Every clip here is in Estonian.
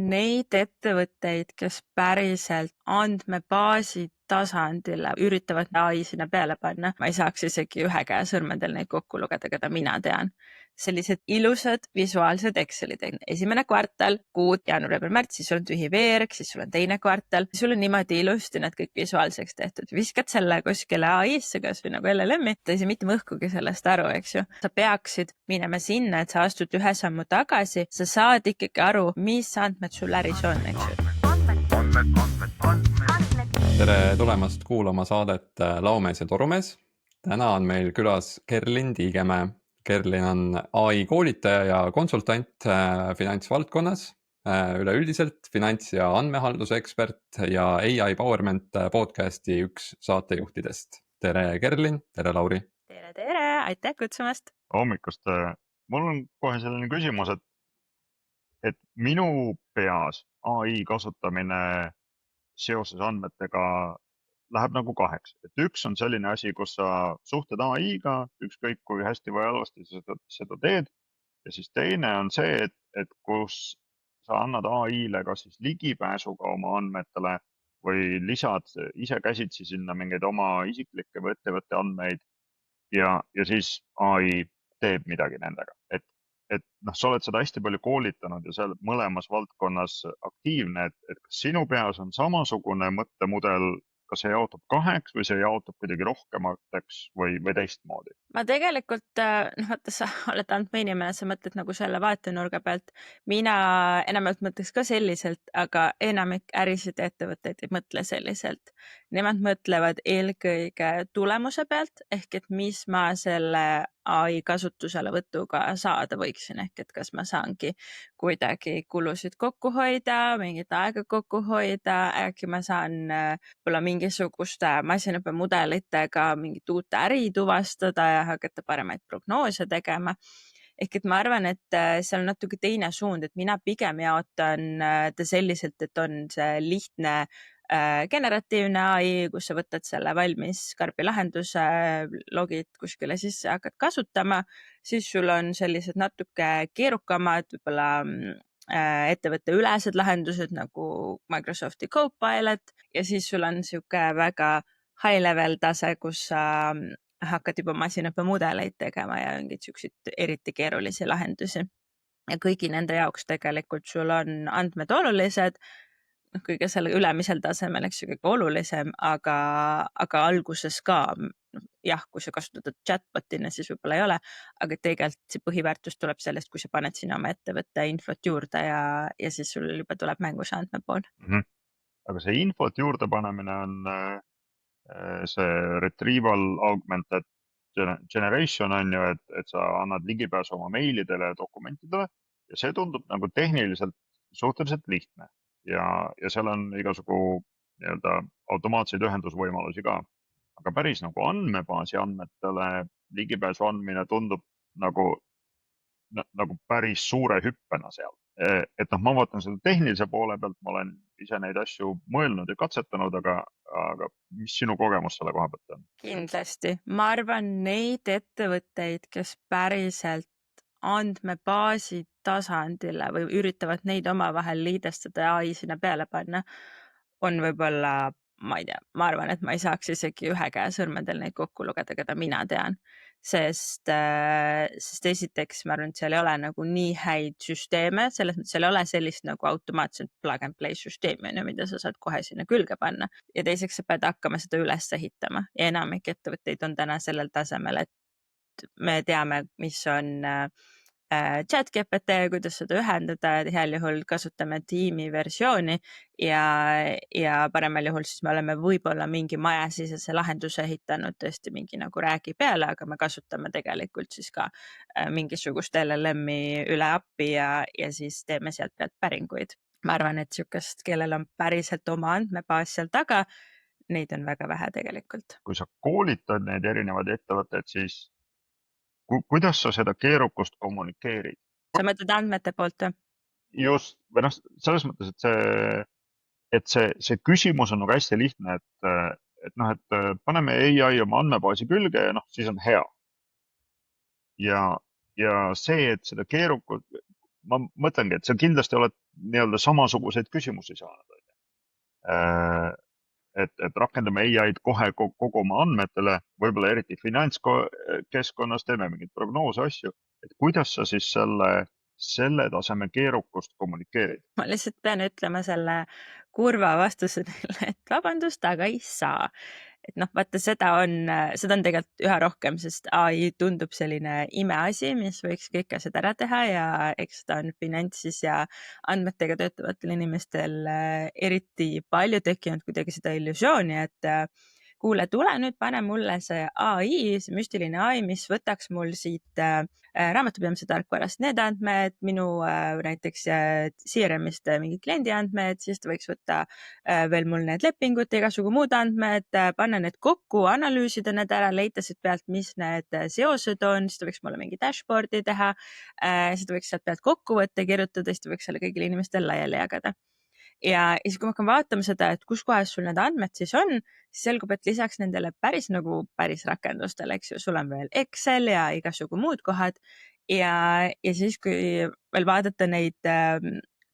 neid ettevõtteid, kes päriselt andmebaasi tasandile üritavad AI sinna peale panna. Ma ei saaks isegi ühe käe sõrmedel neid kokku lugeda, keda mina tean. Sellised ilusad visuaalsed Excelid. Esimene kvartal, kuud, jaanuar, veebruar, märts, siis sul on tühi veerg, siis sul on teine kvartal. Sul on niimoodi ilusti need kõik visuaalseks tehtud. Viskad selle kuskile AI-sse, kas või nagu LLM-i, ta ei saa mitte mõhkugi sellest aru, eks ju. Sa peaksid minema sinna, et sa astud ühe sammu tagasi, sa saad ikkagi aru, mis andmed sul äris on, eks ju. Tere tulemast kuulama saadet Laomees ja Torumees. Täna on meil külas Kerlin Tiigemäe. Kerlin on AI koolitaja ja konsultant finantsvaldkonnas, üleüldiselt finants- ja andmehalduse ekspert ja AI Powerment podcasti üks saatejuhtidest. Tere Kerlin, tere Lauri. Tere, aitäh kutsumast. Hommikust. Mul on kohe selline küsimus, et minu peas AI kasutamine seoses andmetega läheb nagu kaheks. Et üks on selline asi, kus sa suhtled AI-ga, ükskõik kui hästi või halvasti seda teed. Ja siis teine on see, et kus sa annad AI-le kas siis ligipääsuga oma andmetele või lisad ise käsitsi sinna mingeid oma isiklikke või ettevõtte andmeid ja siis AI teeb midagi nendega. Et sa oled seda hästi palju koolitanud ja seal mõlemas valdkonnas aktiivne, et kas sinu peas on samasugune mõttemudel, kas see jaotub kaheks või see jaotub kuidagi rohkemateks või teistmoodi? Ma tegelikult, vaata, sa oled andmeinimene, sa mõtled nagu selle vaatenurga pealt. Mina enamalt mõtleks ka selliselt, aga enamik ärisid ettevõtteid ei mõtle selliselt. Nemad mõtlevad eelkõige tulemuse pealt, ehk et mis ma selle AI kasutuselevõtuga saada võiksin, ehk et kas ma saangi kuidagi kulusid kokku hoida, mingit aega kokku hoida, äkki ma saan võib-olla mingisuguste masinaõppemudelitega mingit uut äri tuvastada ja hakata paremaid prognoose tegema. Ehk et ma arvan, et seal on natuke teine suund, et mina pigem jaotan ta selliselt, et on see lihtne generatiivne AI, kus sa võtad selle valmis karbi lahenduse, logid kuskile sisse, hakkad kasutama, siis sul on sellised natuke keerukamad, võib-olla ettevõtte ülesed lahendused nagu Microsofti Copilot ja siis sul on siuke väga high level tase, kus sa hakkad juba masinaõppemudeleid tegema ja mingeid siukseid eriti keerulisi lahendusi. Ja kõigi nende jaoks tegelikult sul on andmed olulised, kõige selle ülemisel tasemel, eks ju, kõige olulisem, aga alguses ka, jah, kui sa kasutad chatbotina, siis võib-olla ei ole, aga tegelikult see põhiväärtus tuleb sellest, kui sa paned sinna oma ettevõtte infot juurde ja siis sul juba tuleb mängu see andmepool. Aga see infot juurde panemine on see retrieval augmented generation on ju, et sa annad ligipääsu oma meilidele ja dokumentidele ja see tundub nagu tehniliselt suhteliselt lihtne. Ja seal on igasugu nii-öelda automaatseid ühendusvõimalusi ka. Aga päris nagu andmebaasi andmetele ligipääsu andmine tundub nagu päris suure hüppena seal. Et ma vaatan seda tehnilise poole pealt, ma olen ise neid asju mõelnud ja katsetanud, aga mis sinu kogemus selle koha pealt on? Kindlasti. Ma arvan neid ettevõtteid, kes päriselt andmebaasi tasandile või üritavad neid omavahel liidestada ja AI sinna peale panna, on võib-olla, ma ei tea, ma arvan, et ma ei saaks isegi ühe käe sõrmedel neid kokku lugeda, keda mina tean. Sest esiteks ma arvan, et seal ei ole nagu nii häid süsteeme, selles mõttes seal ei ole sellist nagu automaatset plug and play süsteemi, mida sa saad kohe sinna külge panna. Ja teiseks sa pead hakkama seda üles ehitama ja enamik ettevõtteid on täna sellel tasemel, et me teame, mis on ChatGPT, kuidas seda ühendada, heal juhul kasutame tiimi versiooni ja paremal juhul siis me oleme võib-olla mingi majasisese lahenduse ehitanud tõesti mingi nagu räägi peale, aga me kasutame tegelikult siis ka mingisugust LLM-i üle appi ja siis teeme sealt pealt päringuid. Ma arvan, et siukest, kellel on päriselt oma andmebaas seal taga, neid on väga vähe tegelikult. Kui sa koolitad neid erinevaid ettevõtteid, siis kuidas sa seda keerukust kommunikeerid? Sa mõtled andmete poolt või? Just, või selles mõttes, et see küsimus on nagu hästi lihtne, et paneme AI oma andmebaasi külge ja siis on hea. Ja see, et seda ma mõtlengi, et sa kindlasti oled nii-öelda samasuguseid küsimusi saanud. Et rakendame AI-d kohe kogu oma andmetele, võib-olla eriti finantskeskkonnas, teeme mingeid prognoose, asju, et kuidas sa siis selle taseme keerukust kommunikeerid? Ma lihtsalt pean ütlema selle kurva vastuse teile, et vabandust, aga ei saa. Et noh, vaata, seda on tegelikult üha rohkem, sest AI tundub selline imeasi, mis võiks kõik asjad ära teha ja eks ta on finantsis ja andmetega töötavatel inimestel eriti palju tekkinud kuidagi seda illusiooni, et kuule, tule nüüd pane mulle see AI, see müstiline AI, mis võtaks mul siit raamatupidamise tarkvarast need andmed, minu näiteks CRM-ist mingid kliendi andmed, siis ta võiks võtta veel mul need lepingud, igasugu muud andmed, panna need kokku, analüüsida need ära, leida siit pealt, mis need seosed on, siis ta võiks mulle mingi dashboard'i teha, siis ta võiks sealt pealt kokkuvõtte kirjutada, siis ta võiks selle kõigile inimestele laiali jagada. Ja siis, kui ma hakkan vaatama seda, et kus kohas sul need andmed siis on, siis selgub, et lisaks nendele päris rakendustele, eks ju, sul on veel Excel ja igasugu muud kohad. Ja siis, kui veel vaadata neid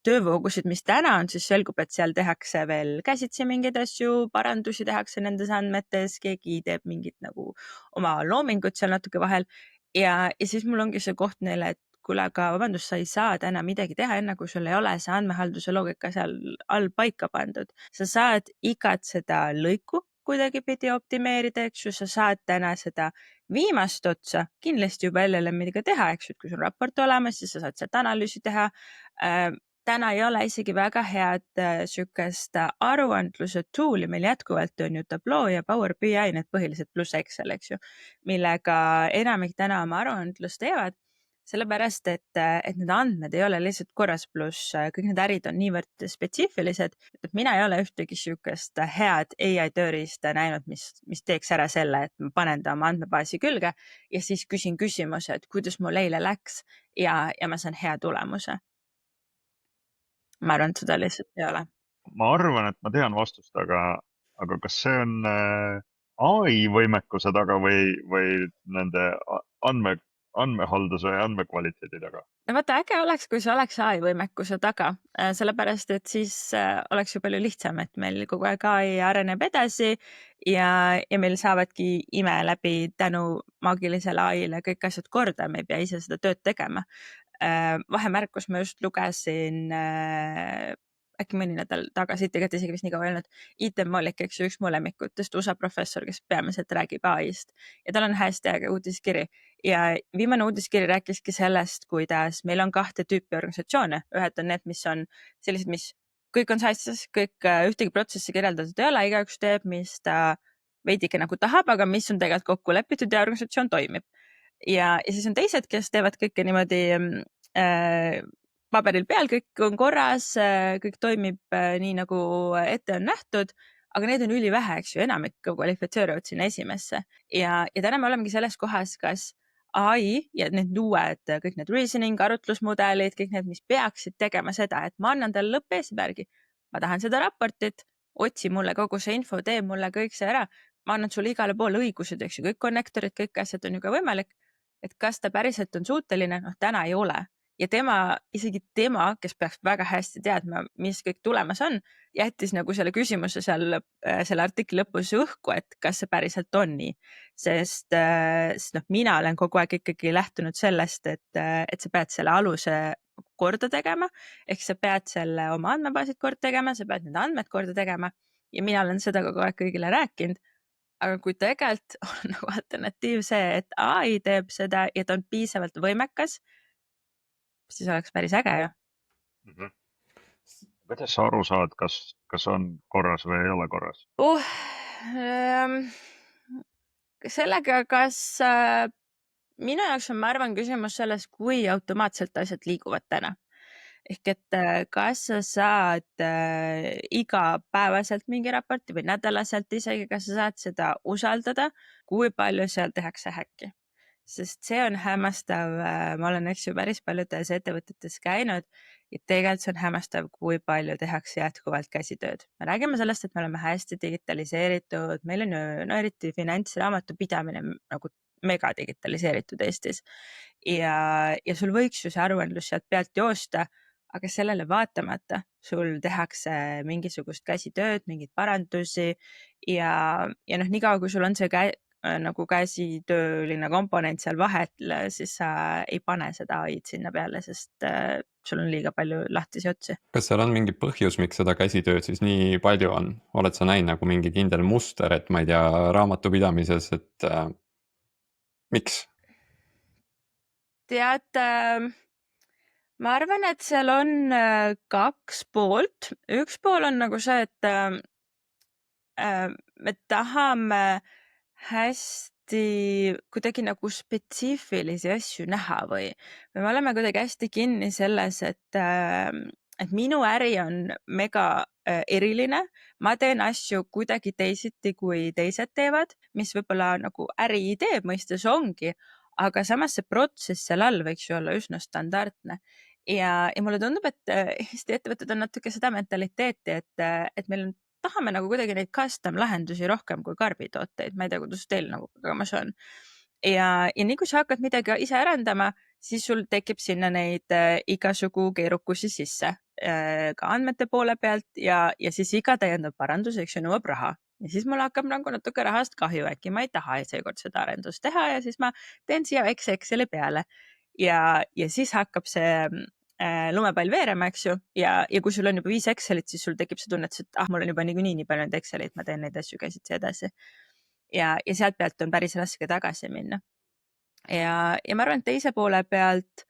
töövoogusid, mis täna on, siis selgub, et seal tehakse veel käsitsi mingeid asju, parandusi tehakse nendes andmetes, keegi teeb mingit nagu oma loomingut seal natuke vahel. Ja siis mul ongi see koht neile, et kuule, aga vabandust, sa ei saa täna midagi teha, enne kui sul ei ole see andmehalduse loogika seal all paika pandud. Sa saad igat seda lõiku kuidagipidi optimeerida, eks ju, sa saad täna seda viimast otsa kindlasti juba LLM-iga teha, eks ju, et kui sul on raport olemas, siis sa saad sealt analüüsi teha. Täna ei ole isegi väga head sükest aruandluse tool'i, meil jätkuvalt on ju Tableau ja Power BI, need põhilised pluss Excel, eks ju, millega enamik täna oma aruandlust teevad. Sellepärast, et need andmed ei ole lihtsalt korras, pluss kõik need ärid on niivõrd spetsiifilised, et mina ei ole ühtegi sükest head AI tööriista näinud, mis teeks ära selle, et ma panen ta oma andmebaasi külge ja siis küsin küsimuse, et kuidas mul eile läks ja ma saan hea tulemuse. Ma arvan, et seda lihtsalt ei ole. Ma arvan, et ma tean vastust, aga kas see on AI võimekuse taga või nende andmehalduse ja andmekvaliteedi taga? No vaata, äge oleks, kui see oleks AI võimekuse taga, sellepärast et siis oleks ju palju lihtsam, et meil kogu aeg AI areneb edasi ja meil saavadki ime läbi tänu maagilisele AI-le kõik asjad korda, me ei pea ise seda tööd tegema. Vahemärkus, ma just lugesin äkki mõni nädal tagasi, tegelikult isegi vist nii kaua öelnud, Ethan Mollick, eks ju, üks mu lemmikutest, USA professor, kes peamiselt räägib AI-st ja tal on hästi äge uudiskiri ja viimane uudiskiri rääkiski sellest, kuidas meil on 2 tüüpi organisatsioone, ühed on need, mis on sellised, mis kõik on sassis, kõik ühtegi protsessi kirjeldatud ei ole, igaüks teeb, mis ta veidike nagu tahab, aga mis on tegelikult kokku lepitud ja organisatsioon toimib. Ja siis on teised, kes teevad kõike niimoodi paberil peal, kõik on korras, kõik toimib nii, nagu ette on nähtud, aga neid on ülivähe, eks ju, enamik kvalifitseeruvad sinna esimesse. Ja täna me olemegi selles kohas, kas AI ja need uued, kõik need reasoning, arutlusmudelid, kõik need, mis peaksid tegema seda, et ma annan talle lõppeesmärgi. Ma tahan seda raportit, otsi mulle kogu see info, tee mulle kõik see ära. Ma annan sulle igale poole õigused, eks ju, kõik konnektorid, kõik asjad on ju ka võimalik. Et kas ta päriselt on suuteline, noh, täna ei ole. Ja isegi tema, kes peaks väga hästi teadma, mis kõik tulemas on, jättis nagu selle küsimuse seal selle artikli lõpus õhku, et kas see päriselt on nii. Sest noh, mina olen kogu aeg ikkagi lähtunud sellest, et sa pead selle aluse korda tegema, ehk sa pead selle oma andmebaasid korda tegema, sa pead need andmed korda tegema ja mina olen seda kogu aeg kõigile rääkinud. Aga kui tegelikult on nagu alternatiiv see, et AI teeb seda ja ta on piisavalt võimekas, siis oleks päris äge ju. Kuidas sa aru saad, kas on korras või ei ole korras? Sellega, kas minu jaoks on, ma arvan, küsimus selles, kui automaatselt asjad liiguvad täna. Ehk et kas sa saad igapäevaselt mingi raporti või nädalaselt isegi, kas sa saad seda usaldada, kui palju seal tehakse häkki. Sest see on hämmastav, ma olen, eks ju, päris paljudes ettevõtetes käinud ja tegelikult see on hämmastav, kui palju tehakse jätkuvalt käsitööd. Me räägime sellest, et me oleme hästi digitaliseeritud, meil on ju eriti finantsraamatupidamine nagu mega digitaliseeritud Eestis. Ja sul võiks ju see aruandlus sealt pealt joosta, aga sellele vaatamata sul tehakse mingisugust käsitööd, mingeid parandusi ja noh, niikaua kui sul on see nagu käsitööline komponent seal vahel, siis sa ei pane seda AI-d sinna peale, sest sul on liiga palju lahtisi otsi. kas seal on mingi põhjus, miks seda käsitööd siis nii palju on? Oled sa näinud nagu mingi kindel muster, et ma ei tea, raamatupidamises, et miks? Tead, ma arvan, et seal on kaks poolt. Üks pool on nagu see, et me tahame hästi kuidagi nagu spetsiifilisi asju näha või me oleme kuidagi hästi kinni selles, et minu äri on mega eriline. Ma teen asju kuidagi teisiti, kui teised teevad, mis võib-olla nagu äri idee mõistes ongi, aga samas see protsess seal all võiks ju olla üsna standardne. Ja mulle tundub, et Eesti ettevõtted on natuke seda mentaliteeti, et meil tahame nagu kuidagi neid custom lahendusi rohkem kui karbitooteid. Ma ei tea, kuidas teil nagu kogemus on. Ja nii kui sa hakkad midagi ise arendama, siis sul tekib sinna neid igasugu keerukusi sisse ka andmete poole pealt ja siis iga täiendav parandus, eks ju, nõuab raha. Ja siis mul hakkab nagu natuke rahast kahju, äkki ma ei taha seekord seda arendust teha ja siis ma teen siia väikse Exceli peale. Ja siis hakkab see lumepall veerema, eks ju, ja kui sul on juba 5 Excelit, siis sul tekib see tunne, et mul on juba niikuinii nii palju neid Excelit, ma teen neid asju käsitsi edasi. Ja sealt pealt on päris raske tagasi minna. Ja ma arvan, et teise poole pealt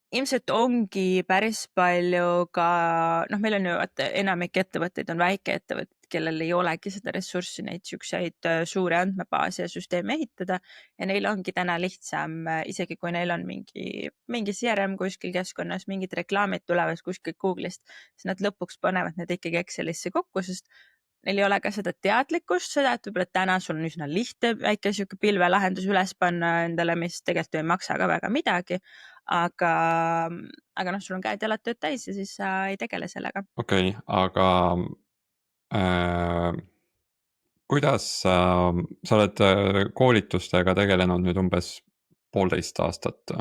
ilmselt ongi päris palju ka, noh, meil on ju, enamik ettevõtteid on väikeettevõtted, kellel ei olegi seda ressurssi neid siukseid suuri andmebaase ja süsteeme ehitada ja neil ongi täna lihtsam, isegi kui neil on mingi CRM kuskil keskkonnas, mingid reklaamid tulevad kuskilt Google'ist, siis nad lõpuks panevad need ikkagi Excelisse kokku, sest neil ei ole ka seda teadlikkust, seda, et võib-olla täna sul on üsna lihtne väike siuke pilvelahendus üles panna endale, mis tegelikult ei maksa ka väga midagi, aga noh, sul on käed-jalad tööd täis ja siis sa ei tegele sellega. Okei, aga kuidas sa oled koolitustega tegelenud nüüd umbes 1,5 aastat?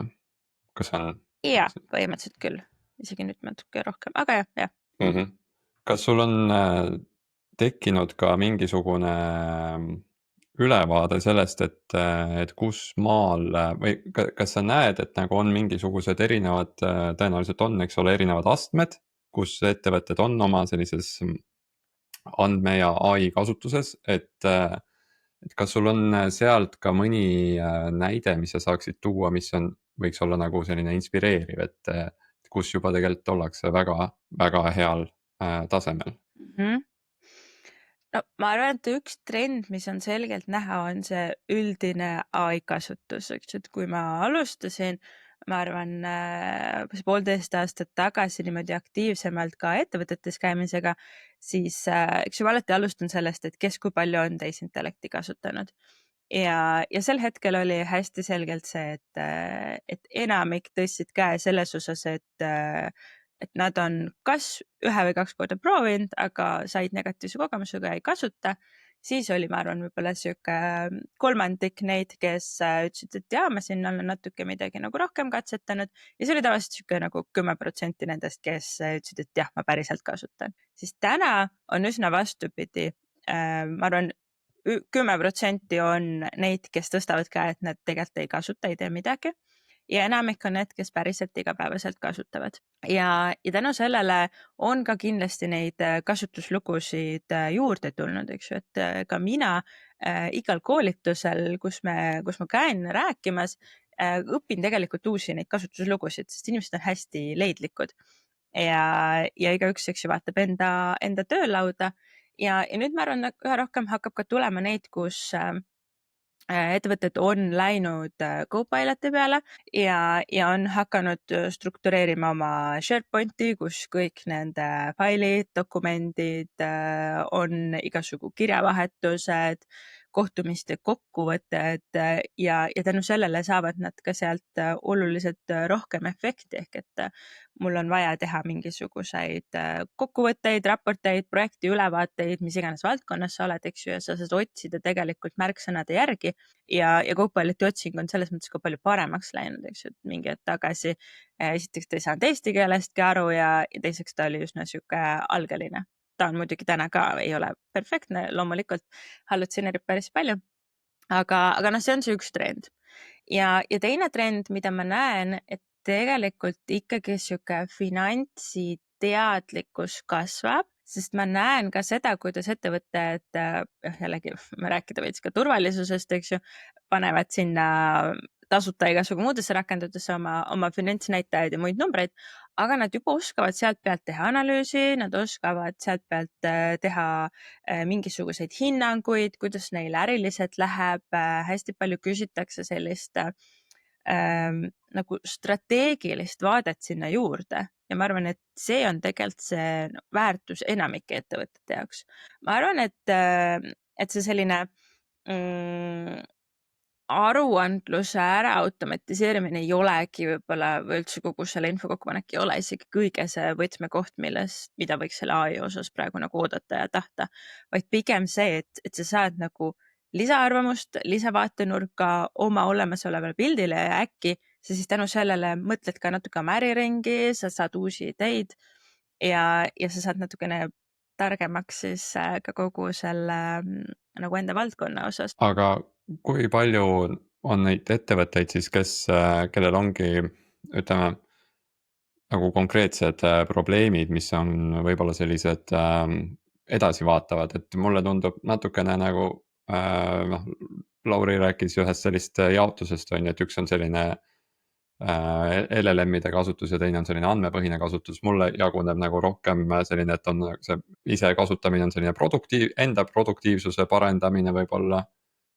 Kas on? Ja, põhimõtteliselt küll, isegi nüüd natuke rohkem, aga jah. Kas sul on tekkinud ka mingisugune ülevaade sellest, et kus maal või kas sa näed, et nagu on mingisugused erinevad, tõenäoliselt on, eks ole, erinevad astmed, kus ettevõtted on oma sellises andme ja AI kasutuses, et kas sul on sealt ka mõni näide, mis sa saaksid tuua, mis võiks olla nagu selline inspireeriv, et kus juba tegelikult ollakse väga, väga heal tasemel? No ma arvan, et üks trend, mis on selgelt näha, on see üldine AI kasutus, eks, et kui ma alustasin, ma arvan, 1,5 aastat tagasi niimoodi aktiivsemalt ka ettevõtetes käimisega, siis eks ju, ma alati alustan sellest, et kes kui palju on tehisintellekti kasutanud. Ja sel hetkel oli hästi selgelt see, et enamik tõstsid käe selles osas, et nad on kas 1 või 2 korda proovinud, aga said negatiivse kogemusega ja ei kasuta. Siis oli, ma arvan, võib-olla siuke 1/3 neid, kes ütlesid, et jaa, ma siin olen natuke midagi nagu rohkem katsetanud ja see oli tavaliselt siuke nagu 10% nendest, kes ütlesid, et jah, ma päriselt kasutan. Siis täna on üsna vastupidi. Ma arvan, 10% on neid, kes tõstavad käe, et nad tegelikult ei kasuta, ei tee midagi. Ja enamik on need, kes päriselt igapäevaselt kasutavad. Ja tänu sellele on ka kindlasti neid kasutuslugusid juurde tulnud, eks ju, et ka mina igal koolitusel, kus ma käin rääkimas, õpin tegelikult uusi neid kasutuslugusid, sest inimesed on hästi leidlikud. Ja igaüks, eks ju, vaatab enda töölauda ja nüüd ma arvan, üha rohkem hakkab ka tulema neid, kus ettevõtted on läinud Copiloti peale ja on hakanud struktureerima oma SharePointi, kus kõik nende failid, dokumendid on igasugu kirjavahetused, kohtumiste kokkuvõtted ja tänu sellele saavad nad ka sealt oluliselt rohkem efekti, ehk et mul on vaja teha mingisuguseid kokkuvõtteid, raporteid, projekti ülevaateid, mis iganes valdkonnas sa oled, eks ju, ja sa saad otsida tegelikult märksõnade järgi ja Copiloti otsing on selles mõttes ka palju paremaks läinud, eks ju, et mingi hetk tagasi esiteks ta ei saanud eesti keelestki aru ja teiseks ta oli üsna sihuke algeline. Ta on muidugi täna ka, ei ole perfektne, loomulikult hallutseerib päris palju, aga noh, see on see üks trend. Ja teine trend, mida ma näen, et tegelikult ikkagi sihuke finantsiteadlikkus kasvab, sest ma näen ka seda, kuidas ettevõtted, jällegi me rääkida veits ka turvalisusest, eks ju, panevad sinna tasuta igasugu muudesse rakendutesse oma finantsnäitajaid ja muid numbreid, aga nad juba oskavad sealt pealt teha analüüsi, nad oskavad sealt pealt teha mingisuguseid hinnanguid, kuidas neil äriliselt läheb, hästi palju küsitakse sellist nagu strateegilist vaadet sinna juurde ja ma arvan, et see on tegelikult see väärtus enamike ettevõtete jaoks. Ma arvan, et see selline aruandluse ära automatiseerimine ei olegi võib-olla või üldse kogu selle info kokkupanek ei ole isegi kõige see võtmekoht, mida võiks selle AI osas praegu nagu oodata ja tahta, vaid pigem see, et sa saad nagu lisaarvamust, lisavaatenurka oma olemasolevale pildile ja äkki sa siis tänu sellele mõtled ka natuke oma äriringi, sa saad uusi ideid ja sa saad natukene targemaks siis ka kogu selle nagu enda valdkonna osas. aga kui palju on neid ettevõtteid siis, kellel ongi, ütleme, nagu konkreetsed probleemid, mis on võib-olla sellised edasivaatavad, et mulle tundub natukene nagu noh, Lauri rääkis ühest sellist jaotusest, on ju, et üks on selline LLM-ide kasutus ja teine on selline andmepõhine kasutus. Mulle jaguneb nagu rohkem selline, et on see ise kasutamine on selline enda produktiivsuse parendamine võib-olla.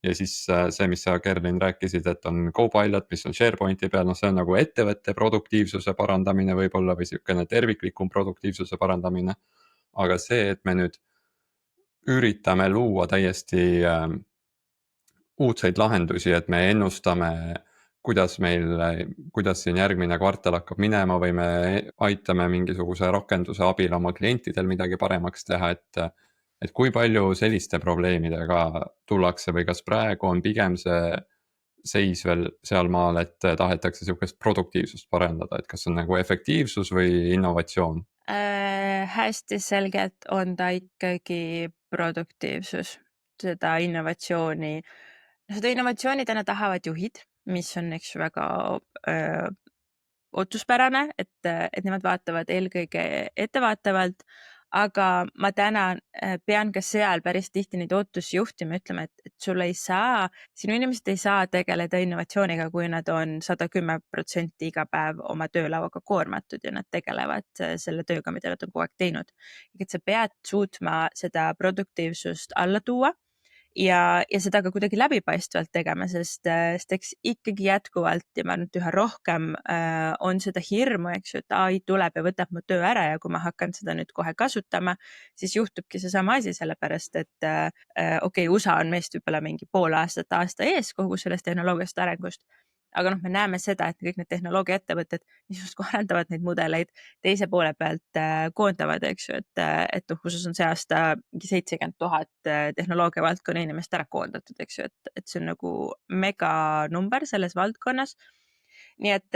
Ja siis see, mis sa, Kerlin, rääkisid, et on Copilot, mis on SharePointi peal, noh, see on nagu ettevõtte produktiivsuse parandamine võib-olla või sihukene terviklikum produktiivsuse parandamine. Aga see, et me nüüd üritame luua täiesti uudseid lahendusi, et me ennustame, kuidas siin järgmine kvartal hakkab minema või me aitame mingisuguse rakenduse abil oma klientidel midagi paremaks teha, et kui palju selliste probleemidega tullakse või kas praegu on pigem see seis veel sealmaal, et tahetakse sihukest produktiivsust parendada, et kas on nagu efektiivsus või innovatsioon? Hästi selgelt on ta ikkagi produktiivsus, seda innovatsiooni täna tahavad juhid, mis on eks väga otsuspärane, et nemad vaatavad eelkõige ettevaatavalt, aga ma täna pean ka seal päris tihti neid ootusi juhtima, ütlema, et sinu inimesed ei saa tegeleda innovatsiooniga, kui nad on 110% iga päev oma töölauaga koormatud ja nad tegelevad selle tööga, mida nad on kogu aeg teinud. Et sa pead suutma seda produktiivsust alla tuua ja seda ka kuidagi läbipaistvalt tegema, sest eks ikkagi jätkuvalt ja ma arvan, et üha rohkem on seda hirmu, eks ju, et AI tuleb ja võtab mu töö ära ja kui ma hakkan seda nüüd kohe kasutama, siis juhtubki seesama asi, sellepärast et okei, USA on meist võib-olla mingi pool aastat, aasta ees kogu sellest tehnoloogiast arengust. Aga noh, me näeme seda, et kõik need tehnoloogiaettevõtted, mis justkui arendavad neid mudeleid, teise poole pealt koondavad, eks ju, et USA-s on see aasta mingi 70 000 tehnoloogia valdkonna inimest ära koondatud, eks ju, et see on nagu mega number selles valdkonnas. Nii et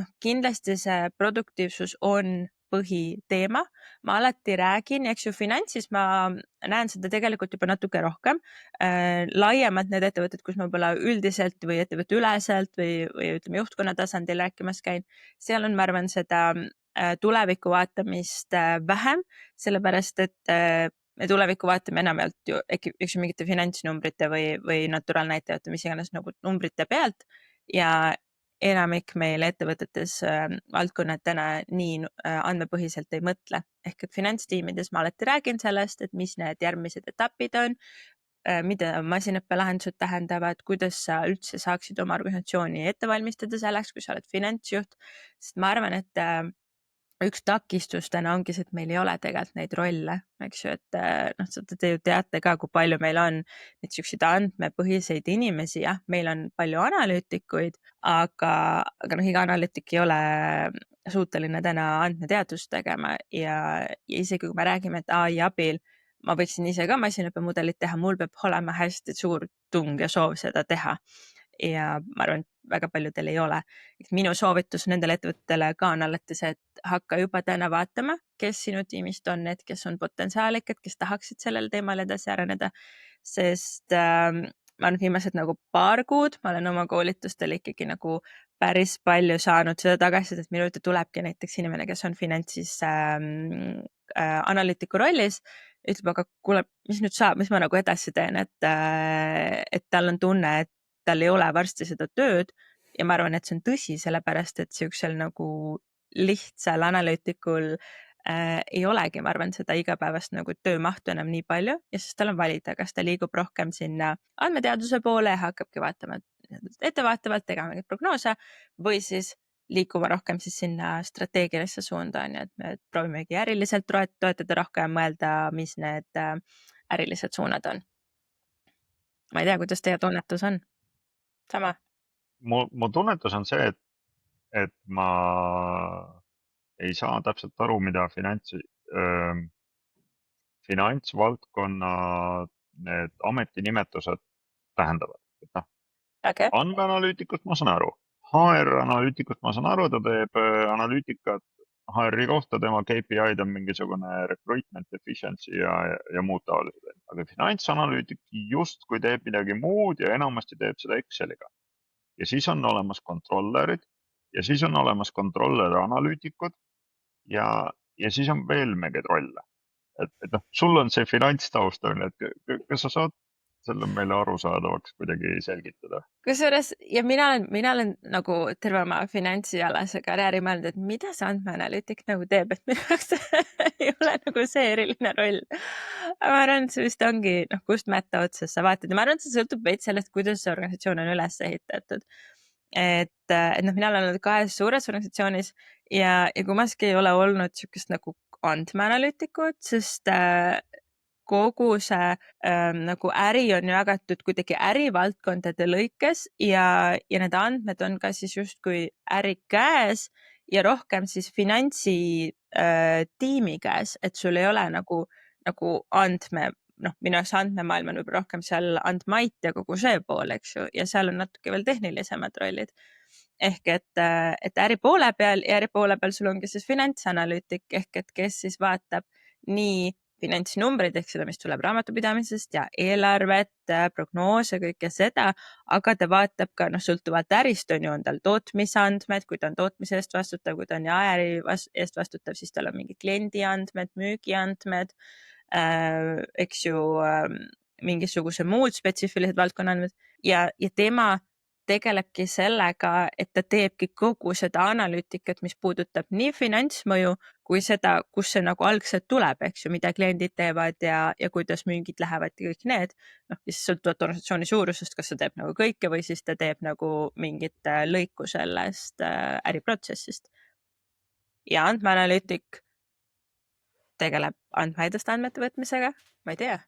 noh, kindlasti see produktiivsus on põhiteema. Ma alati räägin, eks ju, finantsis ma näen seda tegelikult juba natuke rohkem. Laiemalt need ettevõtted, kus ma võib-olla üldiselt või ettevõtte üleselt või ütleme juhtkonna tasandil rääkimas käin, seal on, ma arvan, seda tulevikku vaatamist vähem, sellepärast et me tulevikku vaatame enamjaolt ju eks ju mingite finantsnumbrite või naturaalnäitajate, mis iganes nagu numbrite pealt ja enamik meil ettevõtetes valdkonnad täna nii andmepõhiselt ei mõtle. Ehk et finantstiimides ma alati räägin sellest, et mis need järgmised etapid on, mida masinõppelahendused tähendavad, kuidas sa üldse saaksid oma organisatsiooni ette valmistada selleks, kui sa oled finantsjuht. Sest ma arvan, et üks takistustena ongi see, et meil ei ole tegelikult neid rolle, eks ju, et noh, te ju teate ka, kui palju meil on neid siukseid andmepõhiseid inimesi, jah, meil on palju analüütikuid, aga noh, iga analüütik ei ole suuteline täna andmeteadust tegema ja isegi kui me räägime, et ai abil ma võiksin ise ka masinaõppemudelit teha, mul peab olema hästi suur tung ja soov seda teha. Ja ma arvan, et väga paljudel ei ole. Minu soovitus nendele ettevõttele ka on alati see, et hakka juba täna vaatama, kes sinu tiimist on need, kes on potentsiaalikad, kes tahaksid sellel teemal edasi areneda, sest ma olen viimased nagu paar kuud, ma olen oma koolitustel ikkagi nagu päris palju saanud seda tagasisidet, minu juurde tulebki näiteks inimene, kes on finantsis analüütiku rollis, ütleb, aga kuule, mis nüüd saab, mis ma nagu edasi teen, et tal on tunne, et tal ei ole varsti seda tööd ja ma arvan, et see on tõsi, sellepärast et siuksel nagu lihtsal analüütikul ei olegi, ma arvan, seda igapäevast nagu töömahtu enam nii palju ja siis tal on valida, kas ta liigub rohkem sinna andmeteaduse poole ja hakkabki vaatama ettevaatavalt, tegema mingeid prognoose või siis liikuma rohkem siis sinna strateegilisse suunda, on ju, et me proovimegi äriliselt toetada rohkem, mõelda, mis need ärilised suunad on. Ma ei tea, kuidas teie tunnetus on? Sama? Mu tunnetus on see, et ma ei saa täpselt aru, mida finantsvaldkonna need ametinimetused tähendavad. Et noh, Okay. andmeanalüütikust ma saan aru, HR-analüütikust ma saan aru, ta teeb analüütikat HR-i kohta, tema KPI-d on mingisugune recruitment efficiency ja muud taolised. Aga finantsanalüütik justkui teeb midagi muud ja enamasti teeb seda Exceliga. Ja siis on olemas kontrollerid ja siis on olemas kontroller-analüütikud ja siis on veel mingeid rolle. Et noh, sul on see finantstaust, et kas sa saad selle meile arusaadavaks kuidagi selgitada? Kusjuures, ja mina olen nagu terve oma finantsialase karjääri mõelnud, et mida see andmeanalüütik nagu teeb, et minu jaoks ei ole nagu see eriline roll. Ma arvan, et see vist ongi, noh, kust mätta otsas sa vaatad ja ma arvan, et see sõltub veits sellest, kuidas see organisatsioon on üles ehitatud. Et noh, mina olen olnud 2 suures organisatsioonis ja kummaski ei ole olnud siukest nagu andmeanalüütikut, sest kogu see nagu äri on jagatud kuidagi ärivaldkondade lõikes ja need andmed on ka siis justkui äri käes ja rohkem siis finantsi tiimi käes, et sul ei ole nagu minu jaoks andmemaailm on võib-olla rohkem seal andmait ja kogu see pool, eks ju, ja seal on natuke veel tehnilisemad rollid. Ehk et äri poole peal ja äri poole peal sul ongi siis finantsanalüütik ehk et kes siis vaatab nii finantsnumbreid ehk seda, mis tuleb raamatupidamisest ja eelarvet, prognoose, kõike seda, aga ta vaatab ka, noh, sõltuvalt ärist on ju, on tal tootmisandmed, kui ta on tootmise eest vastutav, kui ta on äri eest vastutav, siis tal on mingi kliendiandmed, müügiandmed, eks ju, mingisuguse muud spetsiifilised valdkonna andmed ja tema tegelebki sellega, et ta teebki kogu seda analüütikat, mis puudutab nii finantsmõju kui seda, kus see nagu algselt tuleb, eks ju, mida kliendid teevad ja kuidas müügid lähevad ja kõik need. Noh, siis sõltuvalt organisatsiooni suurusest, kas ta teeb nagu kõike või siis ta teeb nagu mingit lõiku sellest äriprotsessist. Ja andmeanalüütik tegeleb andmehaidlaste andmete võtmisega, ma ei tea.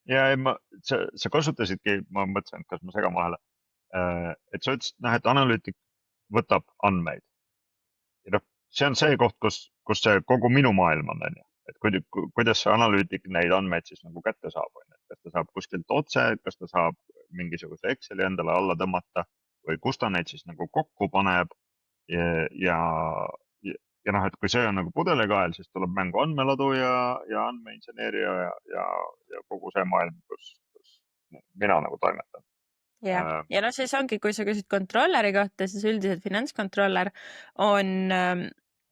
Ja sa kasutasidki, ma mõtlesin, kas ma segan vahele, et sa ütlesid, et analüütik võtab andmeid. Ja noh, see on see koht, kus see kogu minu maailm on, et kuidas see analüütik neid andmeid siis nagu kätte saab, kas ta saab kuskilt otse, kas ta saab mingisuguse Exceli endale alla tõmmata või kus ta neid siis nagu kokku paneb ja noh, et kui see on nagu pudelikael, siis tuleb mängu andmeladu ja andmeinseneeria ja kogu see maailm, kus mina nagu toimetan. Ja no siis ongi, kui sa küsid kontrolleri kohta, siis üldiselt finantskontroller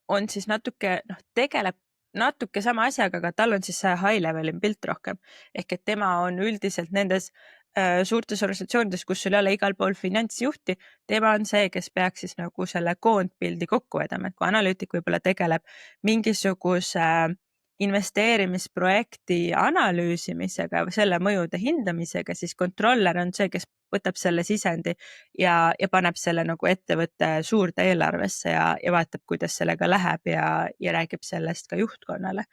on siis natuke, noh, tegeleb natuke sama asjaga, aga tal on siis see high level'i pilt rohkem. Ehk et tema on üldiselt nendes suurtes organisatsioonides, kus sul ei ole igal pool finantsjuhti, tema on see, kes peaks siis nagu selle koondpildi kokku vedama, et kui analüütik võib-olla tegeleb mingisuguse investeerimisprojekti analüüsimisega või selle mõjude hindamisega, siis controller on see, kes võtab selle sisendi ja paneb selle nagu ettevõtte suurde eelarvesse ja vaatab, kuidas sellega läheb ja räägib sellest ka juhtkonnale.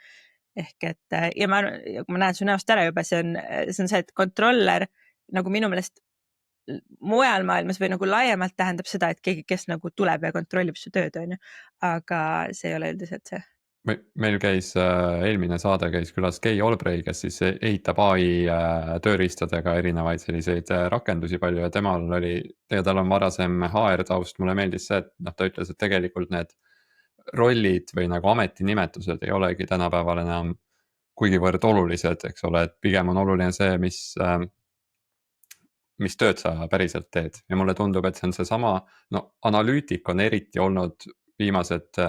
Ehk et ja ma näen su näost ära juba, see on see, et controller nagu minu meelest mujal maailmas või nagu laiemalt tähendab seda, et keegi, kes nagu tuleb ja kontrollib su tööd, on ju. Aga see ei ole üldiselt see. Meil käis eelmine saade käis külas Kei Olbrei, kes siis ehitab AI tööriistadega erinevaid selliseid rakendusi palju ja tal on varasem HR taust, mulle meeldis see, et ta ütles, et tegelikult need rollid või nagu ametinimetused ei olegi tänapäeval enam kuigivõrd olulised, eks ole, et pigem on oluline see, mis tööd sa päriselt teed ja mulle tundub, et see on seesama, analüütik on eriti olnud viimased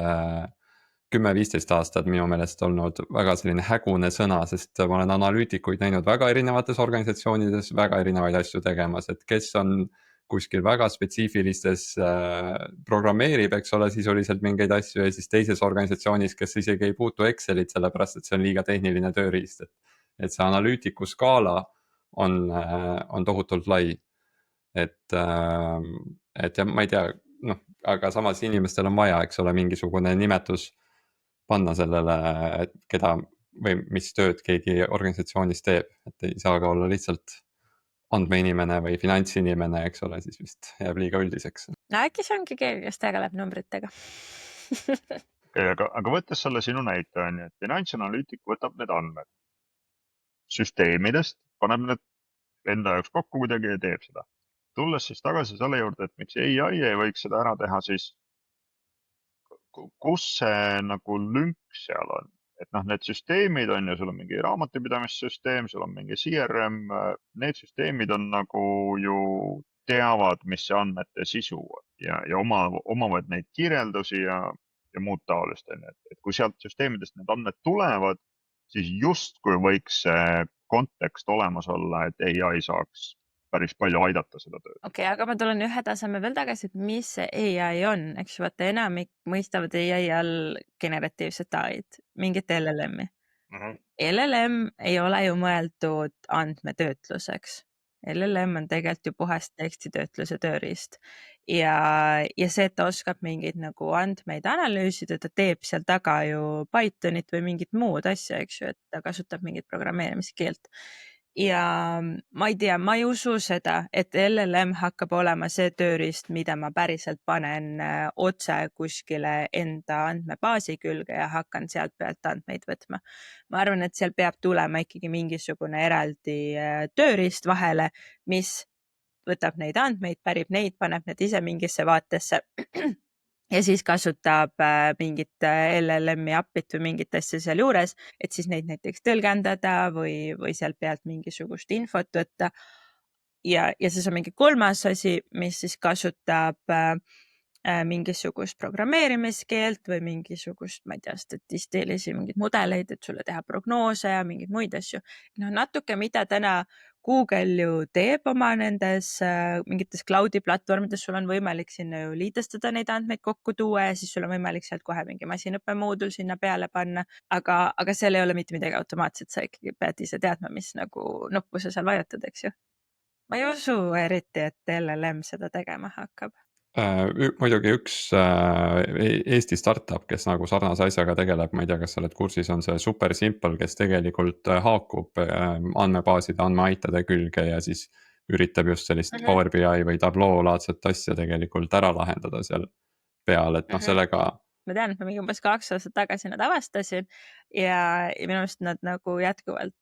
10-15 aastat minu meelest olnud väga selline hägune sõna, sest ma olen analüütikuid näinud väga erinevates organisatsioonides, väga erinevaid asju tegemas, et kes on kuskil väga spetsiifilistes programmeerib, eks ole, sisuliselt mingeid asju ja siis teises organisatsioonis, kes isegi ei puutu Excelit, sellepärast et see on liiga tehniline tööriist, et see analüütiku skaala on tohutult lai. Et ja ma ei tea, aga samas inimestel on vaja, eks ole, mingisugune nimetus panna sellele, et keda või mis tööd keegi organisatsioonis teeb, et ei saa ka olla lihtsalt andmeinimene või finantsinimene, eks ole, siis vist jääb liiga üldiseks. No äkki see ongi keegi, kes tegeleb numbritega. aga võttes selle sinu näite, on ju, et finantsanalüütik võtab need andmed süsteemidest, paneb need enda jaoks kokku kuidagi ja teeb seda. Tulles siis tagasi selle juurde, et miks AI ei võiks seda ära teha, siis kus see nagu lünk seal on? Et need süsteemid on ju, sul on mingi raamatupidamissüsteem, sul on mingi CRM, need süsteemid on nagu ju teavad, mis see andmete sisu on ja omavad neid kirjeldusi ja muud taolist. Et kui sealt süsteemidest need andmed tulevad, siis justkui võiks see kontekst olemas olla, et AI saaks päris palju aidata seda tööd. Okei, aga ma tulen ühe taseme veel tagasi, et mis see AI on, eks vaata enamik mõistavad AI all generatiivset AI-d, mingit LLM-i. LLM ei ole ju mõeldud andmetöötluseks. LLM on tegelikult ju puhast tekstitöötluse tööriist ja see, et ta oskab mingeid nagu andmeid analüüsida, ta teeb seal taga ju Pythonit või mingit muud asja, eks ju, et ta kasutab mingit programmeerimiskeelt. Ja ma ei tea, ma ei usu seda, et LLM hakkab olema see tööriist, mida ma päriselt panen otse kuskile enda andmebaasi külge ja hakkan sealt pealt andmeid võtma. Ma arvan, et seal peab tulema ikkagi mingisugune eraldi tööriist vahele, mis võtab neid andmeid, pärib neid, paneb need ise mingisse vaatesse ja siis kasutab mingit LLM-i appit või mingit asja seal juures, et siis neid näiteks tõlgendada või sealt pealt mingisugust infot võtta. Ja siis on mingi kolmas asi, mis siis kasutab mingisugust programmeerimiskeelt või mingisugust, ma ei tea, statistilisi mingeid mudeleid, et sulle teha prognoose ja mingeid muid asju. Natuke, mida täna Google ju teeb oma nendes mingites cloudi platvormides, sul on võimalik sinna ju liidestada neid andmeid kokku tuua ja siis sul on võimalik sealt kohe mingi masinõppemoodul sinna peale panna, aga seal ei ole mitte midagi automaatset, sa ikkagi pead ise teadma, mis nagu nuppu sa seal vajutad, eks ju. Ma ei usu eriti, et LLM seda tegema hakkab. Muidugi üks Eesti startup, kes nagu sarnase asjaga tegeleb, ma ei tea, kas sa oled kursis, on see Super Simple, kes tegelikult haakub andmebaaside, andmeaitade külge ja siis üritab just sellist Power BI või Tableau laadset asja tegelikult ära lahendada seal peal, et sellega. Ma tean, et ma mingi umbes 2 aastat tagasi nad avastasin ja minu arust nad nagu jätkuvalt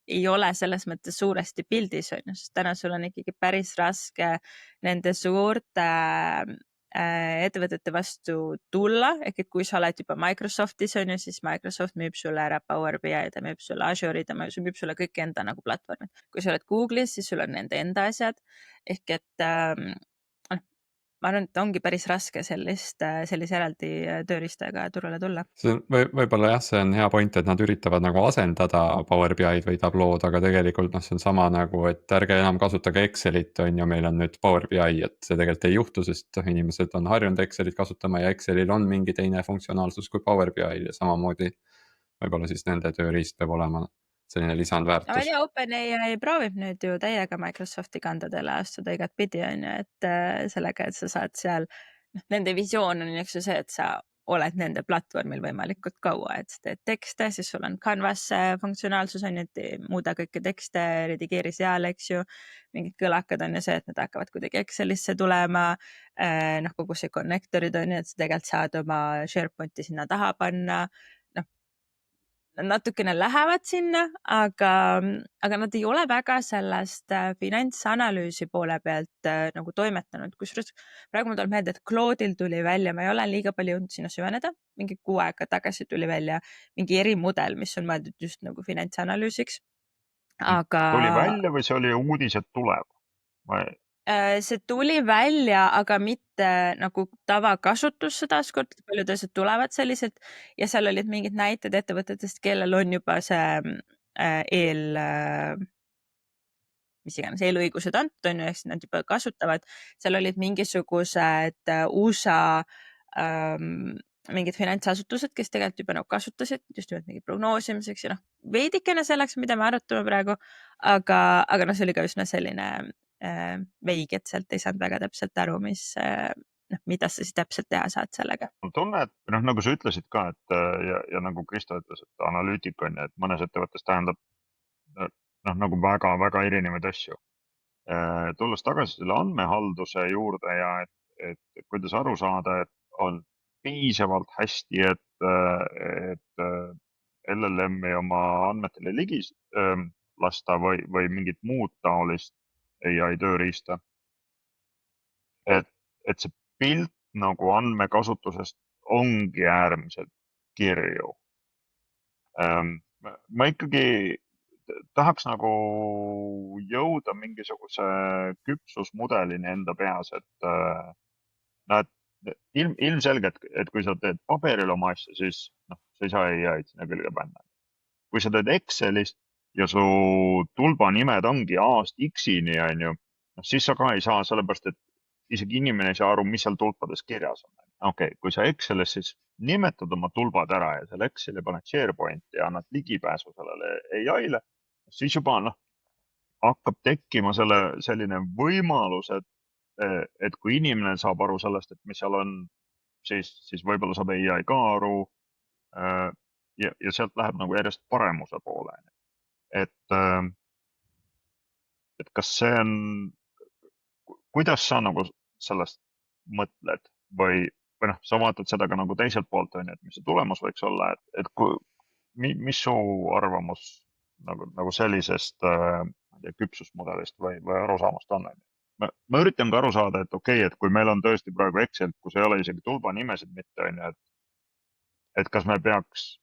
ei ole selles mõttes suuresti pildis, sest täna sul on ikkagi päris raske nende suurte ettevõtete vastu tulla, ehk et kui sa oled juba Microsoftis, siis Microsoft müüb sulle ära Power BI, ta müüb sulle Azure'i, ta müüb sulle kõik enda nagu platvormid. Kui sa oled Google'is, siis sul on nende enda asjad, ehk et ma arvan, et ongi päris raske sellise eraldi tööriistaga turule tulla. See võib-olla jah, see on hea point, et nad üritavad nagu asendada Power BI-d või Tableau'd, aga tegelikult see on sama nagu, et ärge enam kasutage Excelit, on ju, meil on nüüd Power BI, et see tegelikult ei juhtu, sest inimesed on harjunud Excelit kasutama ja Excelil on mingi teine funktsionaalsus kui Power BI-l ja samamoodi võib-olla siis nende tööriist peab olema selline no ma ei lisandväärtus. tea, OpenAI proovib nüüd ju täiega Microsofti kandadele astuda igatpidi, on ju, et sellega, et sa saad seal, nende visioon on eks ju see, et sa oled nende platvormil võimalikult kaua, et sa teed tekste, siis sul on Canvas funktsionaalsus on ju, et muuda kõike tekste, redigeeri seal, eks ju, mingid kõlakad on ju see, et need hakkavad kuidagi Excelisse tulema, kogu see connectorid on ju, et sa tegelikult saad oma SharePointi sinna taha panna, natukene lähevad sinna, aga nad ei ole väga sellest finantsanalüüsi poole pealt nagu toimetanud. Kusjuures praegu ma tulen meelde, et Claude'il tuli välja, ma ei ole liiga palju jõudnud sinna süveneda, mingi 6 aega tagasi tuli välja mingi erimudel, mis on mõeldud just nagu finantsanalüüsiks. Aga Tuli välja või see oli uudis, et tuleb? see tuli välja, aga mitte nagu tavakasutusse taaskord, paljud asjad tulevad selliselt ja seal olid mingid näited ettevõtetest, kellel on juba see mis iganes eelõigused antud on ju, ehk siis nad juba kasutavad. Seal olid mingisugused USA mingid finantsasutused, kes tegelikult juba nagu kasutasid just nimelt mingi prognoosimiseks ja veidikene selleks, mida me arutame praegu, aga see oli ka üsna selline veig, et sealt ei saanud väga täpselt aru, mida sa siis täpselt teha saad sellega. Ma tunnen, et nagu sa ütlesid ka, et ja nagu Kristo ütles, et analüütik on ju, et mõnes ettevõttes tähendab nagu väga erinevaid asju. Tulles tagasi selle andmehalduse juurde ja et kuidas aru saada, et on piisavalt hästi, et LLM-i oma andmetele ligi lasta või mingit muud taolist AI tööriista. Et see pilt nagu andmekasutusest ongi äärmiselt kirju. Ma ikkagi tahaks nagu jõuda mingisuguse küpsusmudelini enda peas, et ilmselgelt, et kui sa teed paberil oma asja, siis sa ei saa AI-d sinna külge panna. Kui sa teed Excelist ja su tulbanimed ongi A-st X-ini, on ju, siis sa ka ei saa, sellepärast et isegi inimene ei saa aru, mis seal tulpades kirjas on. Okei, kui sa Excelis siis nimetad oma tulbad ära ja selle Exceli paned SharePointi ja annad ligipääsu sellele AI-le, siis juba hakkab tekkima selline võimalus, et kui inimene saab aru sellest, et mis seal on, siis võib-olla saab AI ka aru ja sealt läheb nagu järjest paremuse poole. Et kas see on, kuidas sa nagu sellest mõtled või sa vaatad seda ka nagu teiselt poolt, on ju, et mis see tulemus võiks olla, et mis su arvamus nagu sellisest küpsusmudelist või arusaamast on? Ma üritan ka aru saada, et okei, et kui meil on tõesti praegu Excel, kus ei ole isegi tulbanimesid mitte, on ju, et kas me peaks,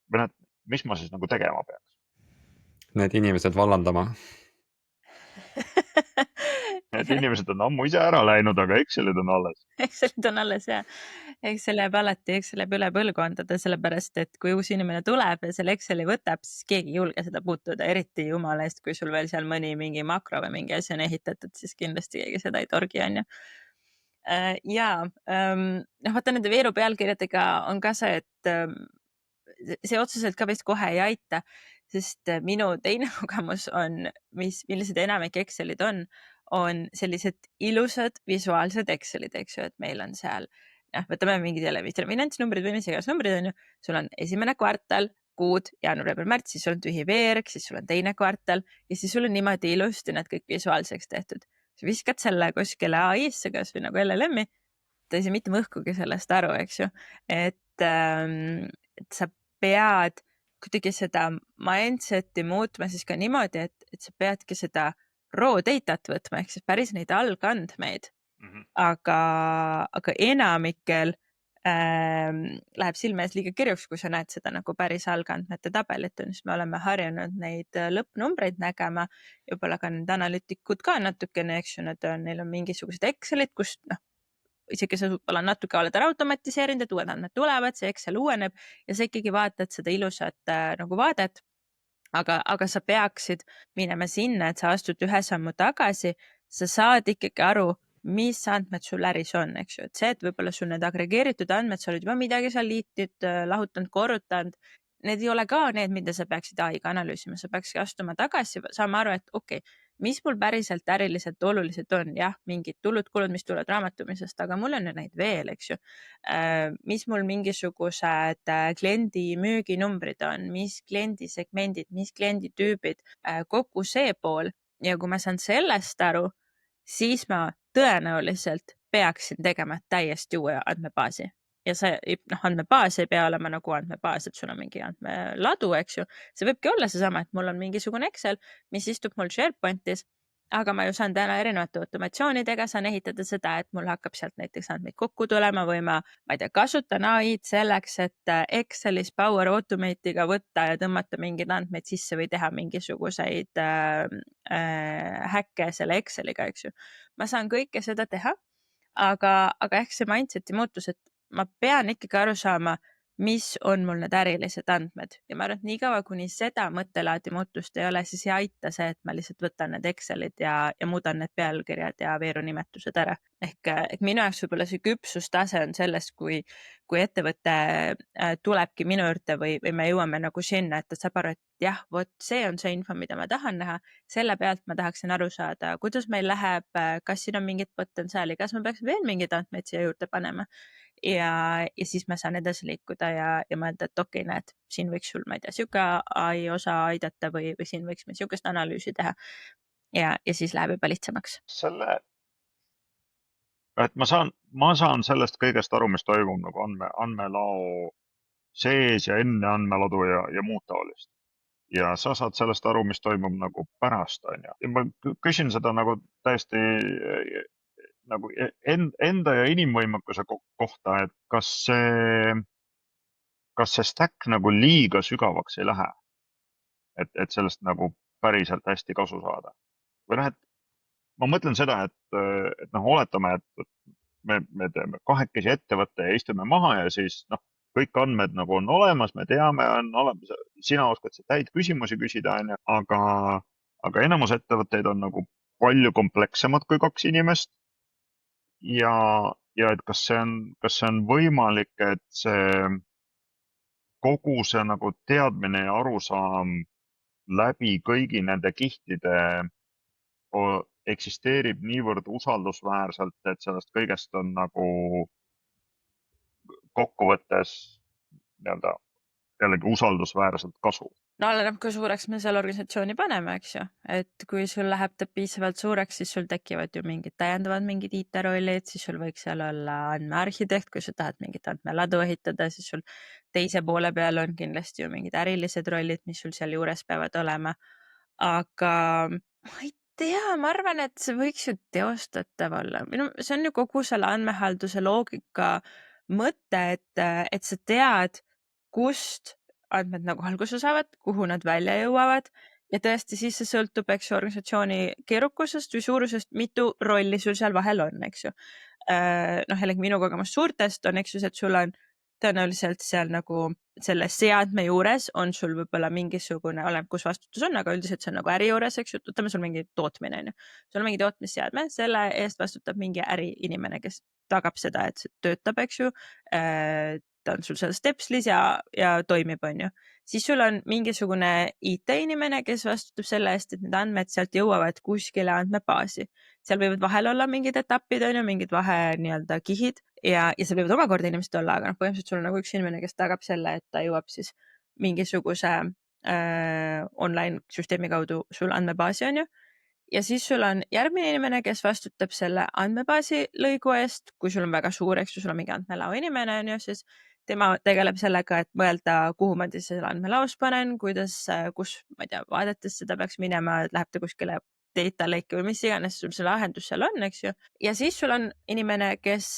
mis ma siis nagu tegema peaks? Need inimesed vallandama. Need inimesed on ammu ise ära läinud, aga Excelid on alles. Excelid on alles, jah. Excel jääb alati, Excel jääb üle põlvkondade, sellepärast et kui uus inimene tuleb ja selle Exceli võtab, siis keegi ei julge seda puutuda, eriti jumala eest, kui sul veel seal mingi makro või mingi asi on ehitatud, siis kindlasti keegi seda ei torgi, on ju. Vaata nende veeru pealkirjadega on ka see, et see otseselt ka vist kohe ei aita, sest minu teine kogemus on, millised enamik Excelid on sellised ilusad visuaalsed Excelid, eks ju, et meil on seal, võtame mingid jälle finantsnumbrid või mis iganes numbrid on ju, sul on esimene kvartal, kuud, jaanuar, veebruar, märts, siis sul on tühi veerg, siis sul on teine kvartal ja siis sul on niimoodi ilusti need kõik visuaalseks tehtud. Sa viskad selle kuskile AI-sse, kas või nagu LLM-i, ta ei saa mitte mõhkugi sellest aru, eks ju, et sa pead kuidagi seda mindset'i muutma siis ka niimoodi, et sa peadki seda raw datat võtma, ehk siis päris neid algandmeid, aga enamikel läheb silme ees liiga kirjuks, kui sa näed seda nagu päris algandmete tabelit, siis me oleme harjunud neid lõppnumbreid nägema, võib-olla ka need analüütikud ka natukene, eks ju, neil on mingisugused Excelid, kus isegi sa võib-olla natuke oled ära automatiseerinud, et uued andmed tulevad, see Excel uueneb ja sa ikkagi vaatad seda ilusat nagu vaadet, aga sa peaksid minema sinna, et sa astud ühe sammu tagasi, sa saad ikkagi aru, mis andmed sul äris on, eks ju, et see, et võib-olla sul need agregeeritud andmed, sa oled juba midagi seal liitnud, lahutanud, korrutanud, need ei ole ka need, mida sa peaksid AI-ga analüüsima, sa peaksid astuma tagasi, saama aru, et okei, mis mul päriselt äriliselt olulised on, jah, mingid tulud-kulud, mis tulevad raamatumisest, aga mul on ju neid veel, eks ju. Mis mul mingisugused kliendi müüginumbrid on, mis kliendi segmendid, mis kliendi tüübid, kogu see pool. Ja kui ma saan sellest aru, siis ma tõenäoliselt peaksin tegema täiesti uue andmebaasi. Ja see andmebaas ei pea olema nagu andmebaas, et sul on mingi andmeladu, eks ju. See võibki olla seesama, et mul on mingisugune Excel, mis istub mul SharePointis, aga ma ju saan täna erinevate automatsioonidega, saan ehitada seda, et mul hakkab sealt näiteks andmeid kokku tulema või ma ei tea, kasutan AI-d selleks, et Excelis Power Automate'iga võtta ja tõmmata mingeid andmeid sisse või teha mingisuguseid häkke selle Exceliga, eks ju. Ma saan kõike seda teha, aga ehk see mindset'i muutus, et ma pean ikkagi aru saama, mis on mul need ärilised andmed. Ja ma arvan, et nii kaua, kuni seda mõttelaadi muutust ei ole, siis ei aita see, et ma lihtsalt võtan need Excelid ja muudan need pealkirjad ja veerunimetused ära. Ehk minu jaoks võib-olla see küpsustase on sellest, kui ettevõte tulebki minu juurde või me jõuame nagu sinna, et ta saab aru, et jah, vot see on see info, mida ma tahan näha. Selle pealt ma tahaksin aru saada, kuidas meil läheb, kas siin on mingit potentsiaali, kas ma peaks veel mingeid andmeid siia juurde panema. Ja siis ma saan edasi liikuda ja mõelda, et okei, näed, siin võiks sul, ma ei tea, siuke AI osa aidata või siin võiks me siukest analüüsi teha. Ja siis läheb juba lihtsamaks. Et ma saan sellest kõigest aru, mis toimub nagu andmelao sees ja enne andmeladu ja muud taolist. Ja sa saad sellest aru, mis toimub nagu pärast, on ju. Ja ma küsin seda nagu täiesti nagu enda ja inimvõimekuse kohta, et kas see stack nagu liiga sügavaks ei lähe, et sellest nagu päriselt hästi kasu saada. Või et ma mõtlen seda, et oletame, et me teeme kahekesi ettevõtte ja istume maha ja siis kõik andmed nagu on olemas, me teame, on olemas, sina oskad täid küsimusi küsida, on ju, aga enamus ettevõtteid on nagu palju komplekssemad kui 2 inimest. Ja et kas see on võimalik, et see kogu see nagu teadmine ja arusaam läbi kõigi nende kihtide eksisteerib niivõrd usaldusväärselt, et sellest kõigest on nagu kokkuvõttes jällegi usaldusväärselt kasu. No oleneb, kui suureks me selle organisatsiooni paneme, eks ju. Et kui sul läheb ta piisavalt suureks, siis sul tekivad ju mingid IT-rollid, siis sul võiks seal olla andmearhitekt, kui sa tahad mingit andmeladu ehitada, siis sul teise poole peal on kindlasti ju mingid ärilised rollid, mis sul seal juures peavad olema. Aga ma ei tea, ma arvan, et see võiks ju teostatav olla. See on ju kogu selle andmehalduse loogika mõte, et sa tead, kust andmed nagu alguse saavad, kuhu nad välja jõuavad ja tõesti siis see sõltub, eks ju, organisatsiooni keerukusest või suurusest, mitu rolli sul seal vahel on, eks ju. Jällegi minu kogemus suurtest on, eks ju, et sul on tõenäoliselt seal nagu selle seadme juures on sul võib-olla mingisugune, oleneb, kus vastutus on, aga üldiselt see on nagu äri juures, eks ju, ütleme sul mingi tootmine, on ju. Sul on mingi tootmisseadme, selle eest vastutab mingi äriinimene, kes tagab seda, et see töötab, eks ju. Ta on sul seal stepslis ja toimib, on ju. Siis sul on mingisugune IT-inimene, kes vastutab selle eest, et need andmed sealt jõuavad kuskile andmebaasi. Seal võivad vahel olla mingid etapid, on ju, mingid vahe kihid ja seal võivad omakorda inimesed olla, aga põhimõtteliselt sul on nagu üks inimene, kes tagab selle, et ta jõuab siis mingisuguse online süsteemi kaudu sul andmebaasi, on ju. Ja siis sul on järgmine inimene, kes vastutab selle andmebaasi lõigu eest, kui sul on väga suur, eks ju, sul on mingi andmelao inimene, on ju, siis tema tegeleb sellega, et mõelda, kuhu ma selle andmelaos panen, kus, ma ei tea, vaadates seda peaks minema, et läheb ta kuskile data lake'i või mis iganes sul see lahendus seal on, eks ju. Ja siis sul on inimene, kes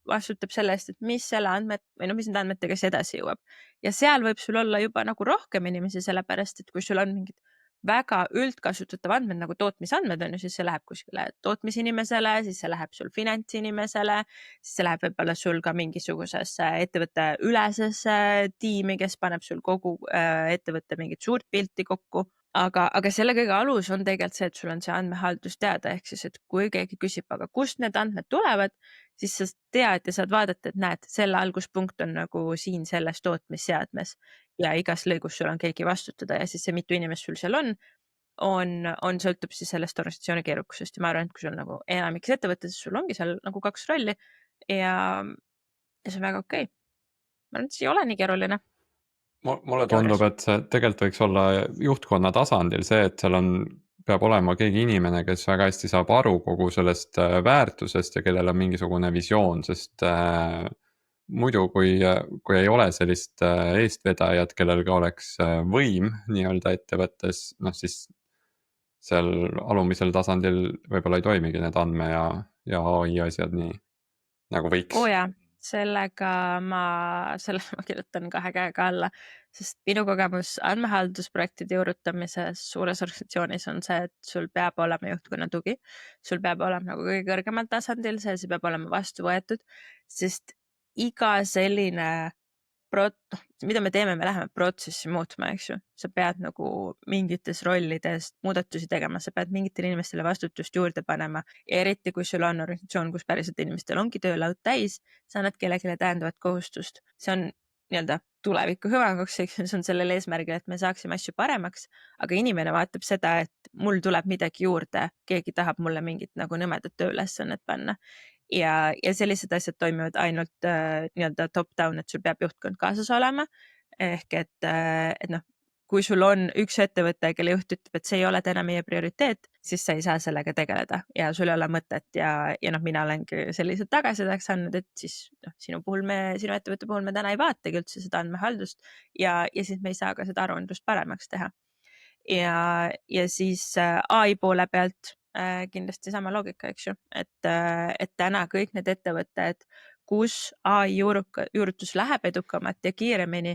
vastutab selle eest, et mis nende andmetega siis edasi jõuab. Ja seal võib sul olla juba nagu rohkem inimesi, sellepärast, et kui sul on mingid väga üldkasutatav andmed nagu tootmisandmed on ju, siis see läheb kuskile tootmisinimesele, siis see läheb sul finantsinimesele, siis see läheb võib-olla sul ka mingisugusesse ettevõtte ülesesse tiimi, kes paneb sul kogu ettevõtte mingit suurt pilti kokku. Aga selle kõige alus on tegelikult see, et sul on see andmehaldus teada, ehk siis, et kui keegi küsib, aga kust need andmed tulevad, siis sa tead ja saad vaadata, et näed, selle alguspunkt on nagu siin selles tootmisseadmes. ja igas lõigus sul on keegi vastutada ja siis see mitu inimest sul seal on sõltub siis sellest organisatsiooni keerukusest ja ma arvan, et kui sul nagu enamikes ettevõtetes sul ongi seal nagu 2 rolli ja see on väga okei. Ma arvan, et see ei ole nii keeruline. Mulle tundub, et see tegelikult võiks olla juhtkonna tasandil see, et seal peab olema keegi inimene, kes väga hästi saab aru kogu sellest väärtusest ja kellel on mingisugune visioon, sest muidu, kui ei ole sellist eestvedajat, kellel ka oleks võim nii-öelda ettevõttes, noh siis seal alumisel tasandil võib-olla ei toimigi need andme ja AI asjad nii nagu võiks. Jaa, sellega ma kirjutan 2 käega alla, sest minu kogemus andmehaldusprojektide juurutamises suures organisatsioonis on see, et sul peab olema juhtkonna tugi, sul peab olema nagu kõige kõrgemal tasandil see peab olema vastu võetud, sest iga selline mida me teeme, me läheme protsessi muutma, eks ju. Sa pead nagu mingites rollides muudatusi tegema, sa pead mingitele inimestele vastutust juurde panema ja eriti, kui sul on organisatsioon, kus päriselt inimestel ongi töölaud täis, sa annad kellelegi täiendavat kohustust. See on nii-öelda tuleviku hüvanguks, eks see on sellel eesmärgil, et me saaksime asju paremaks, aga inimene vaatab seda, et mul tuleb midagi juurde, keegi tahab mulle mingit nagu nõmedat tööülesannet panna. Ja sellised asjad toimivad ainult nii-öelda top-down, et sul peab juhtkond kaasas olema. Ehk et noh, kui sul on üks ettevõte, kelle juht ütleb, et see ei ole täna meie prioriteet, siis sa ei saa sellega tegeleda ja sul ei ole mõtet ja noh, mina olengi sellised tagasisideks andnud, et siis sinu ettevõtte puhul me täna ei vaatagi üldse seda andmehaldust ja siis me ei saa ka seda aruandlust paremaks teha. Ja siis AI poole pealt kindlasti sama loogika, eks ju, et täna kõik need ettevõtted, kus AI juurutus läheb edukamalt ja kiiremini,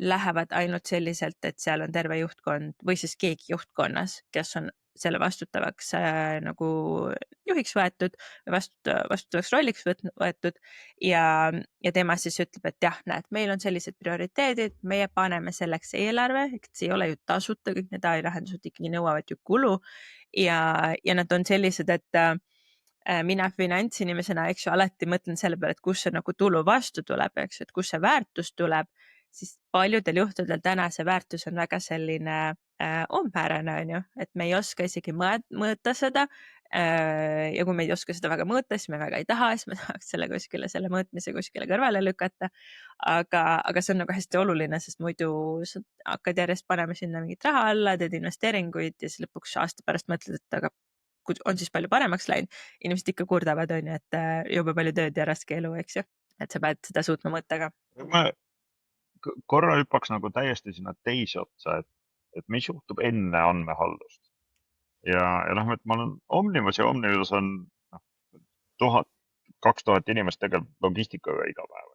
lähevad ainult selliselt, et seal on terve juhtkond või siis keegi juhtkonnas, kes on selle vastutavaks nagu juhiks võetud või vastutavaks rolliks võetud ja tema siis ütleb, et jah, näed, meil on sellised prioriteedid, meie paneme selleks eelarve, et see ei ole ju tasuta, kõik need AI lahendused ikkagi nõuavad ju kulu ja nad on sellised, et mina finantsinimesena, eks ju, alati mõtlen selle peale, et kus see nagu tulu vastu tuleb, eks, et kus see väärtus tuleb, siis paljudel juhtudel täna see väärtus on väga selline umbmäärane, on ju, et me ei oska isegi mõõta seda. Ja kui me ei oska seda väga mõõta, siis me väga ei taha, siis me tahaks selle mõõtmise kuskile kõrvale lükata. Aga see on nagu hästi oluline, sest muidu sa hakkad järjest panema sinna mingit raha alla, teed investeeringuid ja siis lõpuks aasta pärast mõtled, et aga on siis palju paremaks läinud. Inimesed ikka kurdavad, on ju, et jube palju tööd ja raske elu, eks ju. Et sa pead seda suutma mõõta ka. Ma korra hüppaks nagu täiesti sinna teise otsa, et mis juhtub enne andmehaldust. Ja noh, et ma olen Omnivas ja Omnivas on 1000-2000 inimest tegelikult logistikaga iga päev.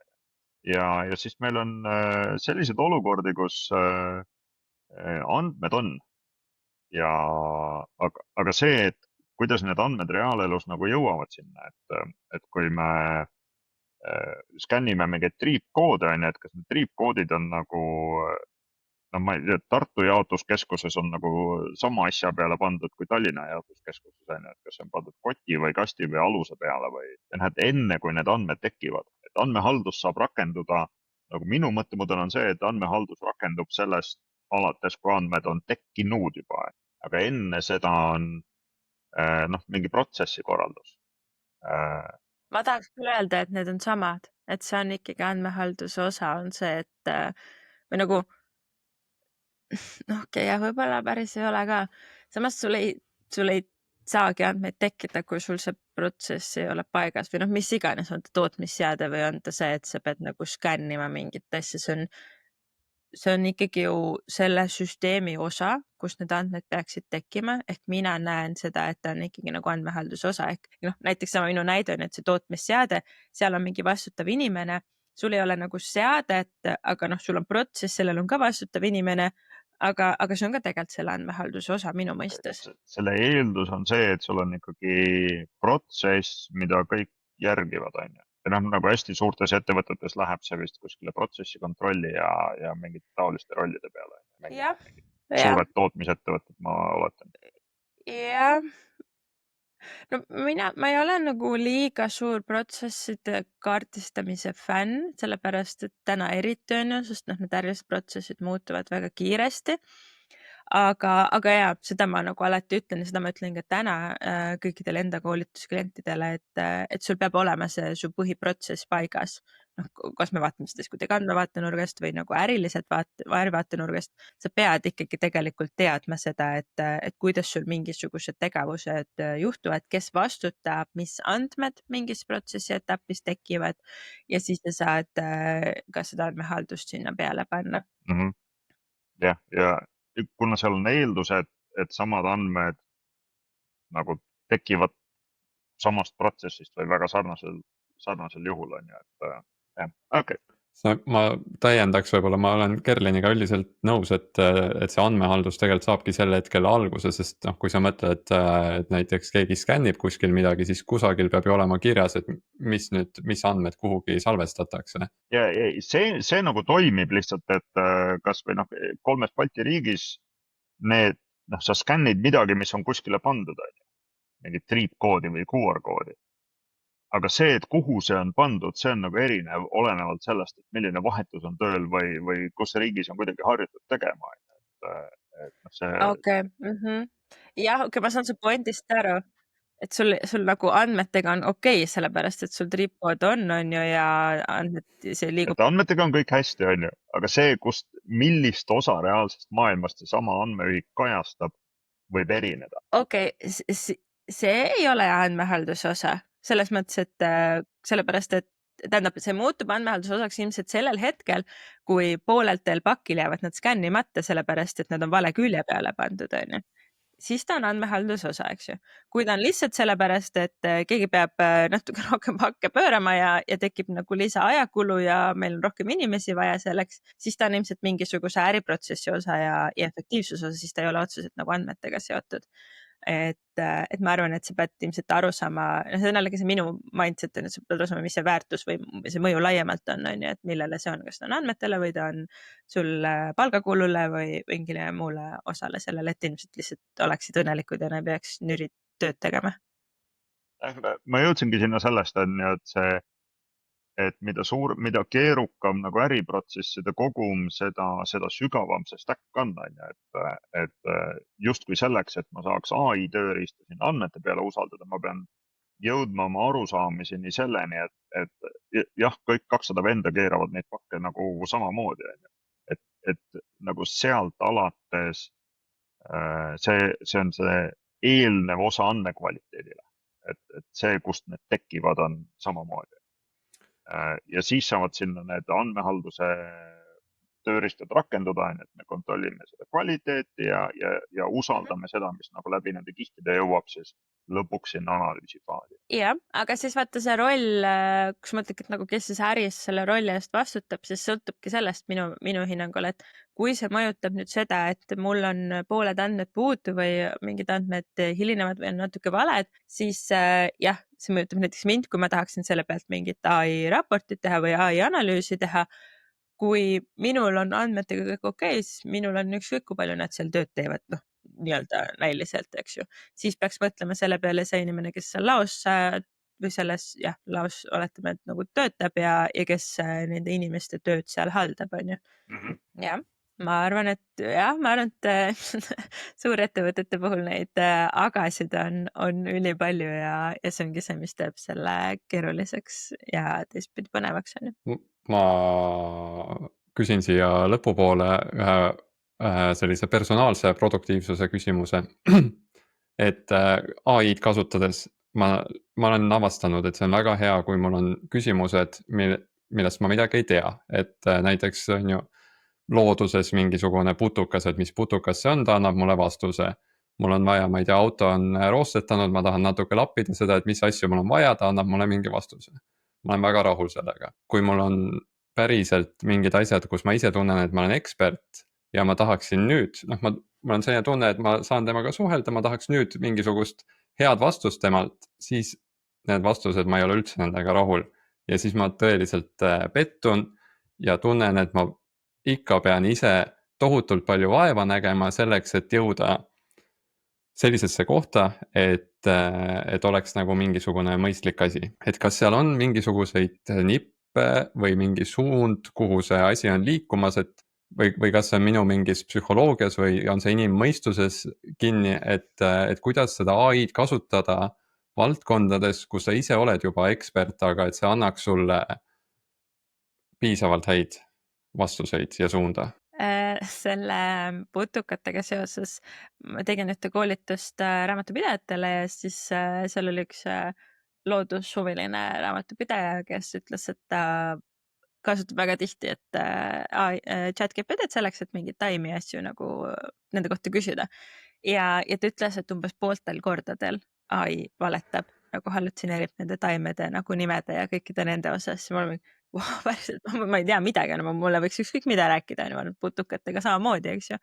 Ja siis meil on sellised olukordi, kus andmed on. Aga see, et kuidas need andmed reaalelus nagu jõuavad sinna, et kui me skännime mingeid triipkoode, on ju, et kas need triipkoodid on nagu, no ma ei tea, Tartu jaotuskeskuses on nagu sama asja peale pandud kui Tallinna jaotuskeskuses, on ju, et kas on pandud koti või kasti või aluse peale või enne, kui need andmed tekivad, et andmehaldus saab rakenduda, nagu minu mõttemudel on see, et andmehaldus rakendub sellest alates, kui andmed on tekkinud juba, aga enne seda on mingi protsessi korraldus. Ma tahaks küll öelda, et need on samad, et see on ikkagi andmehalduse osa on see, et või nagu okei, jah, võib-olla päris ei ole ka. Samas sul ei saagi andmeid tekkida, kui sul see protsess ei ole paigas või mis iganes, on ta tootmisseade või on ta see, et sa pead nagu skännima mingit asja. See on ikkagi ju selle süsteemi osa, kus need andmed peaksid tekkima, ehk mina näen seda, et ta on ikkagi nagu andmehalduse osa, ehk näiteks sama minu näide on, et see tootmisseade, seal on mingi vastutav inimene, sul ei ole nagu seadet, aga sul on protsess, sellel on ka vastutav inimene, aga see on ka tegelikult selle andmehalduse osa minu mõistes. Selle eeldus on see, et sul on ikkagi protsess, mida kõik järgivad, on ju. Ja nagu hästi suurtes ettevõtetes läheb see vist kuskile protsessi kontrolli ja mingite taoliste rollide peale. Suured tootmisettevõtted, ma oletan. Jah. no ma ei ole nagu liiga suur protsesside kaardistamise fänn, sellepärast et täna eriti on ju, sest noh, need ärilised protsessid muutuvad väga kiiresti. Aga jaa, seda ma nagu alati ütlen ja seda ma ütlen ka täna kõikidele enda koolitusklientidele, et sul peab olema see su põhiprotsess paigas. Noh, kas me vaatame seda siis kuidagi andmevaatenurgast või nagu ärivaatenurgast, sa pead ikkagi tegelikult teadma seda, et kuidas sul mingisugused tegevused juhtuvad, kes vastutab, mis andmed mingis protsessi etapis tekivad ja siis sa saad ka seda andmehaldust sinna peale panna. Jah, ja kuna seal on eeldused, et samad andmed nagu tekivad samast protsessist või väga sarnasel juhul on ju, et jah, okei. Ma täiendaks võib-olla, ma olen Kerliniga üldiselt nõus, et see andmehaldus tegelikult saabki sel hetkel alguse, sest noh, kui sa mõtled, et näiteks keegi skännib kuskil midagi, siis kusagil peab ju olema kirjas, et mis andmed kuhugi salvestatakse. Ja see nagu toimib lihtsalt, et kas või noh, 3 Balti riigis need, noh, sa skännid midagi, mis on kuskile pandud, mingit triipkoodi või QR-koodi. Aga see, et kuhu see on pandud, see on nagu erinev olenevalt sellest, et milline vahetus on tööl või kus riigis on kuidagi harjutud tegema. Okei. Jah, ma saan su pointist aru, et sul nagu andmetega on okei, sellepärast et sul triipkood on ju ja see liigub. Et andmetega on kõik hästi, on ju, aga see, millist osa reaalsest maailmast see sama andmeühik kajastab, võib erineda. Okei, see ei ole andmehalduse osa. Selles mõttes, et sellepärast, et tähendab, see muutub andmehalduse osaks ilmselt sellel hetkel, kui pooleltel pakil jäävad nad skännimata, sellepärast, et nad on vale külje peale pandud, on ju. Siis ta on andmehalduse osa, eks ju. Kui ta on lihtsalt sellepärast, et keegi peab natuke rohkem pakke pöörama ja tekib nagu lisaajakulu ja meil on rohkem inimesi vaja selleks, siis ta on ilmselt mingisuguse äriprotsessi osa ja efektiivsuse osa, siis ta ei ole otseselt nagu andmetega seotud. Et ma arvan, et sa pead ilmselt aru saama, see on jällegi see minu mindset, et sa pead aru saama, mis see väärtus või see mõju laiemalt on, et millele see on, kas ta on andmetele või ta on sul palgakulule või mingile muule osale sellele, et ilmselt lihtsalt oleksid õnnelikud ja ne peaks nürid tööd tegema. Ma jõudsingi sinna sellest, et mida keerukam nagu äriprotsesside kogum, seda sügavam see stack on, et justkui selleks, et ma saaks AI tööriista sinna andmete peale usaldada, ma pean jõudma oma arusaamiseni selleni, et jah, kõik 200 venda keeravad neid pakke nagu samamoodi. Et nagu sealt alates see on see eelnev osa andmekvaliteedile. Et see, kust need tekivad, on samamoodi. Ja siis saavad sinna need andmehalduse tööriistad rakenduda, et me kontrollime seda kvaliteeti ja usaldame seda, mis nagu läbi nende kihtide jõuab siis lõpuks sinna analüüsifaasi. Jah, aga siis vaata see roll, kus mõtledki, et nagu kes siis äris selle rolli eest vastutab, siis sõltubki sellest minu hinnangul, et kui see mõjutab nüüd seda, et mul on pooled andmed puudu või mingid andmed hilinevad või on natuke valed, siis jah, see mõjutab näiteks mind, kui ma tahaksin selle pealt mingit AI raportit teha või AI analüüsi teha. Kui minul on andmetega kõik okei, siis minul on ükskõik, kui palju nad seal tööd teevad, noh, nii-öelda näiliselt, eks ju. Siis peaks mõtlema selle peale see inimene, kes seal laos või selles, jah, laos oletame, et nagu töötab ja kes nende inimeste tööd seal haldab, on ju. Jah, ma arvan, et suurettevõtete puhul neid agasid on ülipalju ja see ongi see, mis teeb selle keeruliseks ja teistpidi põnevaks, on ju. Ma küsin siia lõpupoole ühe sellise personaalse produktiivsuse küsimuse. Et AI-d kasutades ma olen avastanud, et see on väga hea, kui mul on küsimused, millest ma midagi ei tea. Et näiteks on ju looduses mingisugune putukas, et mis putukas see on, ta annab mulle vastuse. Mul on vaja, ma ei tea, auto on roostetanud, ma tahan natuke lappida seda, et mis asju mul on vaja, ta annab mulle mingi vastuse. Ma olen väga rahul sellega. Kui mul on päriselt mingid asjad, kus ma ise tunnen, et ma olen ekspert ja ma tahaksin nüüd, noh, mul on selline tunne, et ma saan temaga suhelda, ma tahaks nüüd mingisugust head vastust temalt, siis need vastused, ma ei ole üldse nendega rahul. Ja siis ma tõeliselt pettun ja tunnen, et ma ikka pean ise tohutult palju vaeva nägema selleks, et jõuda sellisesse kohta, et oleks nagu mingisugune mõistlik asi. Et kas seal on mingisuguseid nippe või mingi suund, kuhu see asi on liikumas, et või kas see on minu mingis psühholoogias või on see inimmõistuses kinni, et kuidas seda AI-d kasutada valdkondades, kus sa ise oled juba ekspert, aga et see annaks sulle piisavalt häid vastuseid ja suunda? Selle putukatega seoses ma tegin ühte koolitust raamatupidajatele ja siis seal oli üks loodushuviline raamatupidaja, kes ütles, et ta kasutab väga tihti, et ChatGPT-d selleks, et mingeid taimi asju nagu nende kohta küsida. Ja ta ütles, et umbes pooltel kordadel AI valetab, nagu hallutseneerib nende taimede nagu nimede ja kõikide nende osas. Ma olen wow, päriselt, ma ei tea midagi, mulle võiks ükskõik mida rääkida, putukatega samamoodi, eks ju.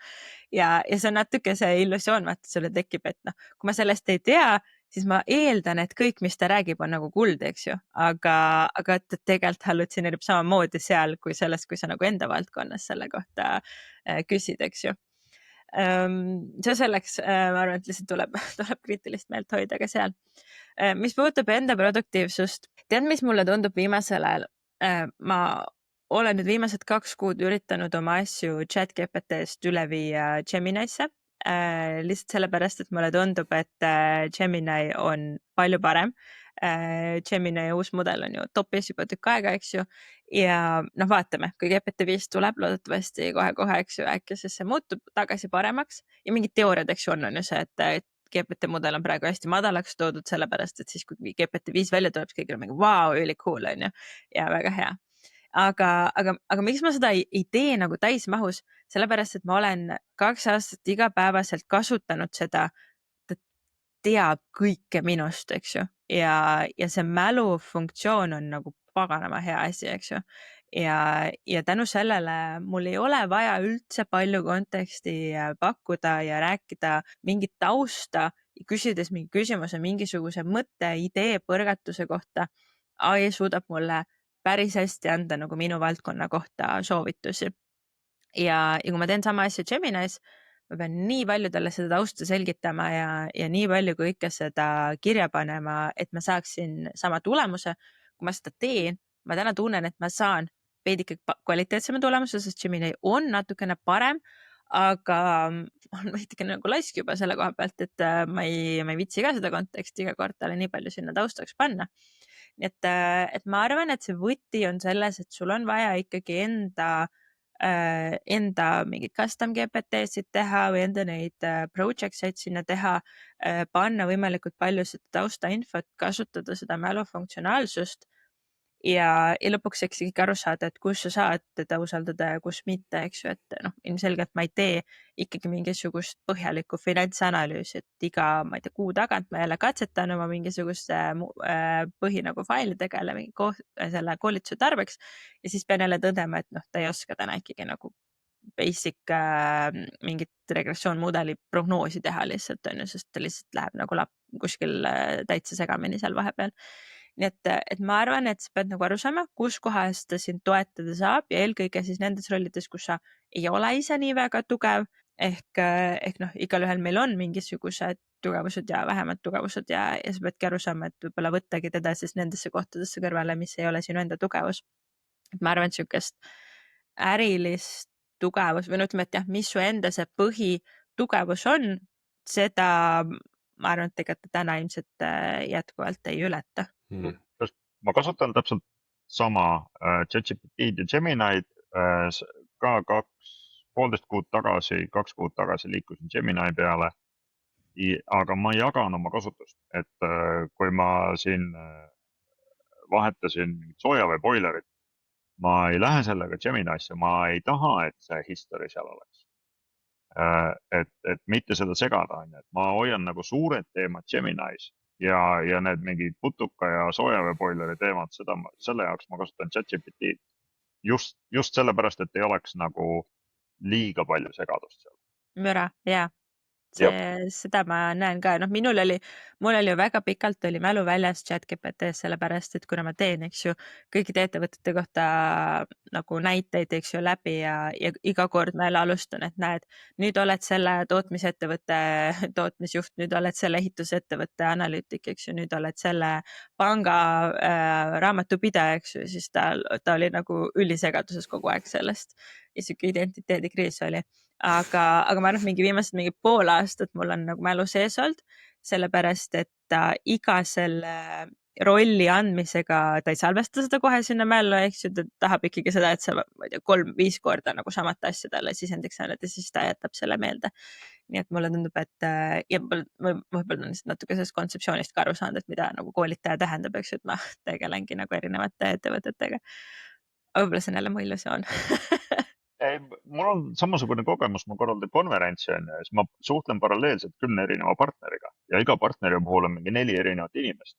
Ja see on natuke see illusioon, vaata sulle tekib, et noh, kui ma sellest ei tea, siis ma eeldan, et kõik, mis ta räägib, on nagu kuld, eks ju, aga ta tegelikult hallutseneerib samamoodi seal kui selles, kui sa nagu enda valdkonnas selle kohta küsid, eks ju. See selleks, ma arvan, et lihtsalt tuleb kriitilist meelt hoida ka seal. Mis puudutab enda produktiivsust, tead, mis mulle tundub viimasel ajal? Ma olen nüüd viimased 2 kuud üritanud oma asju ChatGPT-st üle viia Gemini'sse. Lihtsalt sellepärast, et mulle tundub, et Gemini on palju parem. Gemini uus mudel on ju topis juba tükk aega, eks ju. Ja noh, vaatame, kui GPT-5 tuleb loodetavasti kohe-kohe, eks ju, äkki siis see muutub tagasi paremaks. Ja mingid teooriad, eks ju, on ju see, et GPT mudel on praegu hästi madalaks toodud, sellepärast, et siis kui GPT-5 välja tuleb, siis kõigil on mingi vau, really cool, on ju. Ja väga hea. Aga miks ma seda ei tee nagu täismahus? Sellepärast, et ma olen 2 aastat igapäevaselt kasutanud seda, ta teab kõike minust, eks ju. Ja see mälufunktsioon on nagu paganama hea asi, eks ju. Ja tänu sellele mul ei ole vaja üldse palju konteksti pakkuda ja rääkida mingit tausta, küsides mingi küsimuse, mingisuguse mõtte, idee põrgatuse kohta. AI suudab mulle päris hästi anda nagu minu valdkonna kohta soovitusi. Ja kui ma teen sama asja Gemini's, ma pean nii palju talle seda tausta selgitama ja nii palju kõike seda kirja panema, et ma saaksin sama tulemuse. Kui ma seda teen, ma täna tunnen, et ma saan veidike kvaliteetsema tulemuse, sest Gemini on natukene parem, aga on veidike nagu laisk juba selle koha pealt, et ma ei viitsi ka seda konteksti iga kord talle nii palju sinna taustaks panna. Nii et ma arvan, et see võti on selles, et sul on vaja ikkagi enda mingid custom GPT-sid teha või enda neid project'id sinna teha, panna võimalikult palju seda taustainfot, kasutada seda mälufunktsionaalsust ja lõpuks eks ikkagi aru saada, et kus sa saad teda usaldada ja kus mitte, eks ju, et noh, ilmselgelt ma ei tee ikkagi mingisugust põhjalikku finantsanalüüsi, et iga, ma ei tea, kuu tagant ma jälle katsetan oma mingisuguste põhi nagu failidega jälle selle koolituse tarbeks ja siis pean jälle tõdema, et noh, ta ei oska täna ikkagi nagu basic mingit regressioonmudeli prognoosi teha lihtsalt, on ju, sest ta lihtsalt läheb nagu kuskil täitsa segamini seal vahepeal. Nii et ma arvan, et sa pead nagu aru saama, kus kohas ta sind toetada saab ja eelkõige siis nendes rollides, kus sa ei ole ise nii väga tugev, ehk noh, igal ühel meil on mingisugused tugevused ja vähemad tugevused ja sa peadki aru saama, et võib-olla võttagi teda siis nendesse kohtadesse kõrvale, mis ei ole sinu enda tugevus. Et ma arvan, et sihukest ärilist tugevus või no ütleme, et jah, mis su enda see põhitugevus on, seda ma arvan, et tegelikult täna ilmselt jätkuvalt ei ületa. Ma kasutan täpselt sama ChatGPT-d ja Gemini'd ka 2,5 kuud tagasi, 2 kuud tagasi liikusin Gemini peale, aga ma jagan oma kasutust, et kui ma siin vahetasin mingit soojavee boilerit, ma ei lähe sellega Gemini'sse, ma ei taha, et see history seal oleks. Et mitte seda segada, on ju, et ma hoian nagu suured teemad Gemini's ja need mingid putuka ja soojaveeboileri teemad, selle jaoks ma kasutan ChatGPT just sellepärast, et ei oleks nagu liiga palju segadust seal. Müra, jaa. seda ma näen ka, noh, mul oli ju väga pikalt oli mälu väljas ChatGPT-s, sellepärast et kuna ma teen, eks ju, kõikide ettevõtete kohta nagu näiteid, eks ju, läbi ja iga kord ma jälle alustan, et näed, nüüd oled selle tootmisettevõtte tootmisjuht, nüüd oled selle ehitusettevõtte analüütik, eks ju, nüüd oled selle panga raamatupidaja, eks ju, siis ta oli nagu ülisegaduses kogu aeg sellest ja siuke identiteedikriis oli. Aga ma arvan, mingi viimased pool aastat mul on nagu mälu sees olnud, sellepärast et iga selle rolli andmisega ta ei salvesta seda kohe sinna mällu, eks ju, ta tahab ikkagi seda, et sa, ma ei tea, 3-5 korda nagu samat asja talle sisendiks annad ja siis ta jätab selle meelde. Nii et mulle tundub, et ja võib-olla on natuke sellest kontseptsioonist ka aru saanud, et mida nagu koolitaja tähendab, eks ju, et ma tegelengi nagu erinevate ettevõtetega. Võib-olla see on jälle mu illusioon. Ei, mul on samasugune kogemus, ma korraldan konverentsi ja siis ma suhtlen paralleelselt 10 erineva partneriga ja iga partneri puhul on mingi 4 erinevat inimest.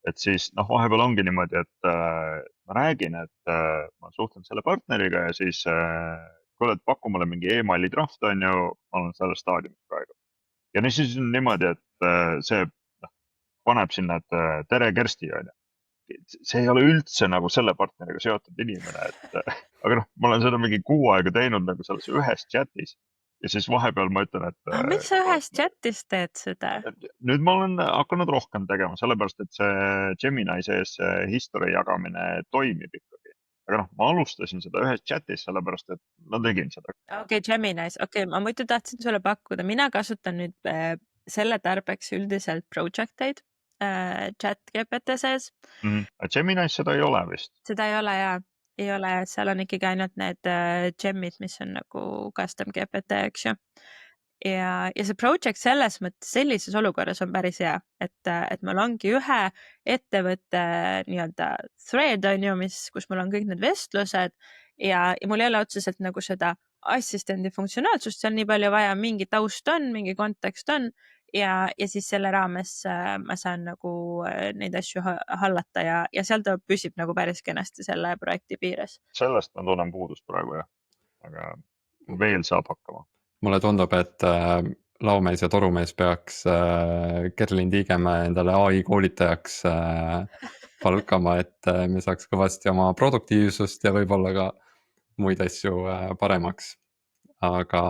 Et siis vahepeal ongi niimoodi, et ma räägin, et ma suhtlen selle partneriga ja siis kuule, et paku mulle mingi emaili draft, on ju, ma olen selles staadiumis praegu. Ja siis on niimoodi, et see paneb sinna, et tere Kersti, on ju. See ei ole üldse nagu selle partneriga seotud inimene, et aga ma olen seda mingi 6 aega teinud nagu selles ühes chatis ja siis vahepeal ma ütlen, et miks sa ühes chatis teed seda? Nüüd ma olen hakanud rohkem tegema, sellepärast et see Gemini sees history jagamine toimib ikkagi. Aga ma alustasin seda ühes chatis, sellepärast et ma tegin seda. Okei, Geminis. Okei, ma muidu tahtsin sulle pakkuda. Mina kasutan nüüd selle tarbeks üldiselt projecteid ChatGPT sees. Geminis seda ei ole vist. Seda ei ole, jaa. Ei ole, seal on ikkagi ainult need Gemid, mis on nagu custom GPT, eks ju. Ja see project selles mõttes sellises olukorras on päris hea, et mul ongi ühe ettevõtte nii-öelda thread on ju, kus mul on kõik need vestlused ja mul ei ole otseselt nagu seda assistendi funktsionaalsust, seal nii palju vaja, mingi taust on, mingi kontekst on ja siis selle raames ma saan nagu neid asju hallata ja seal ta püsib nagu päris kenasti selle projekti piires. Sellest ma tunnen puudust praegu jah, aga veel saab hakkama. Mulle tundub, et Laumees ja Torumees peaks Kerlin Tiigemäe endale AI koolitajaks palkama, et me saaks kõvasti oma produktiivsust ja võib-olla ka muid asju paremaks. Aga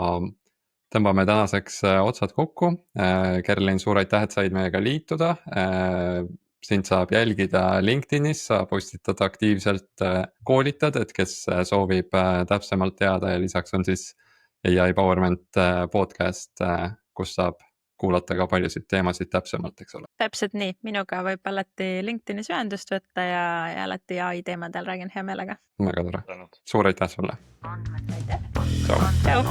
tõmbame tänaseks otsad kokku. Kerlin, suur aitäh, et said meiega liituda. Sind saab jälgida LinkedInis, sa postitad aktiivselt koolitad, et kes soovib täpsemalt teada ja lisaks on siis AI Powerment podcast, kus saab kuulata ka paljusid teemasid täpsemalt, eks ole. Täpselt nii, minuga võib alati LinkedInis ühendust võtta ja alati AI teemadel räägin hea meelega. Väga tore. Suur aitäh sulle. Aitäh. Ciao. Ciao.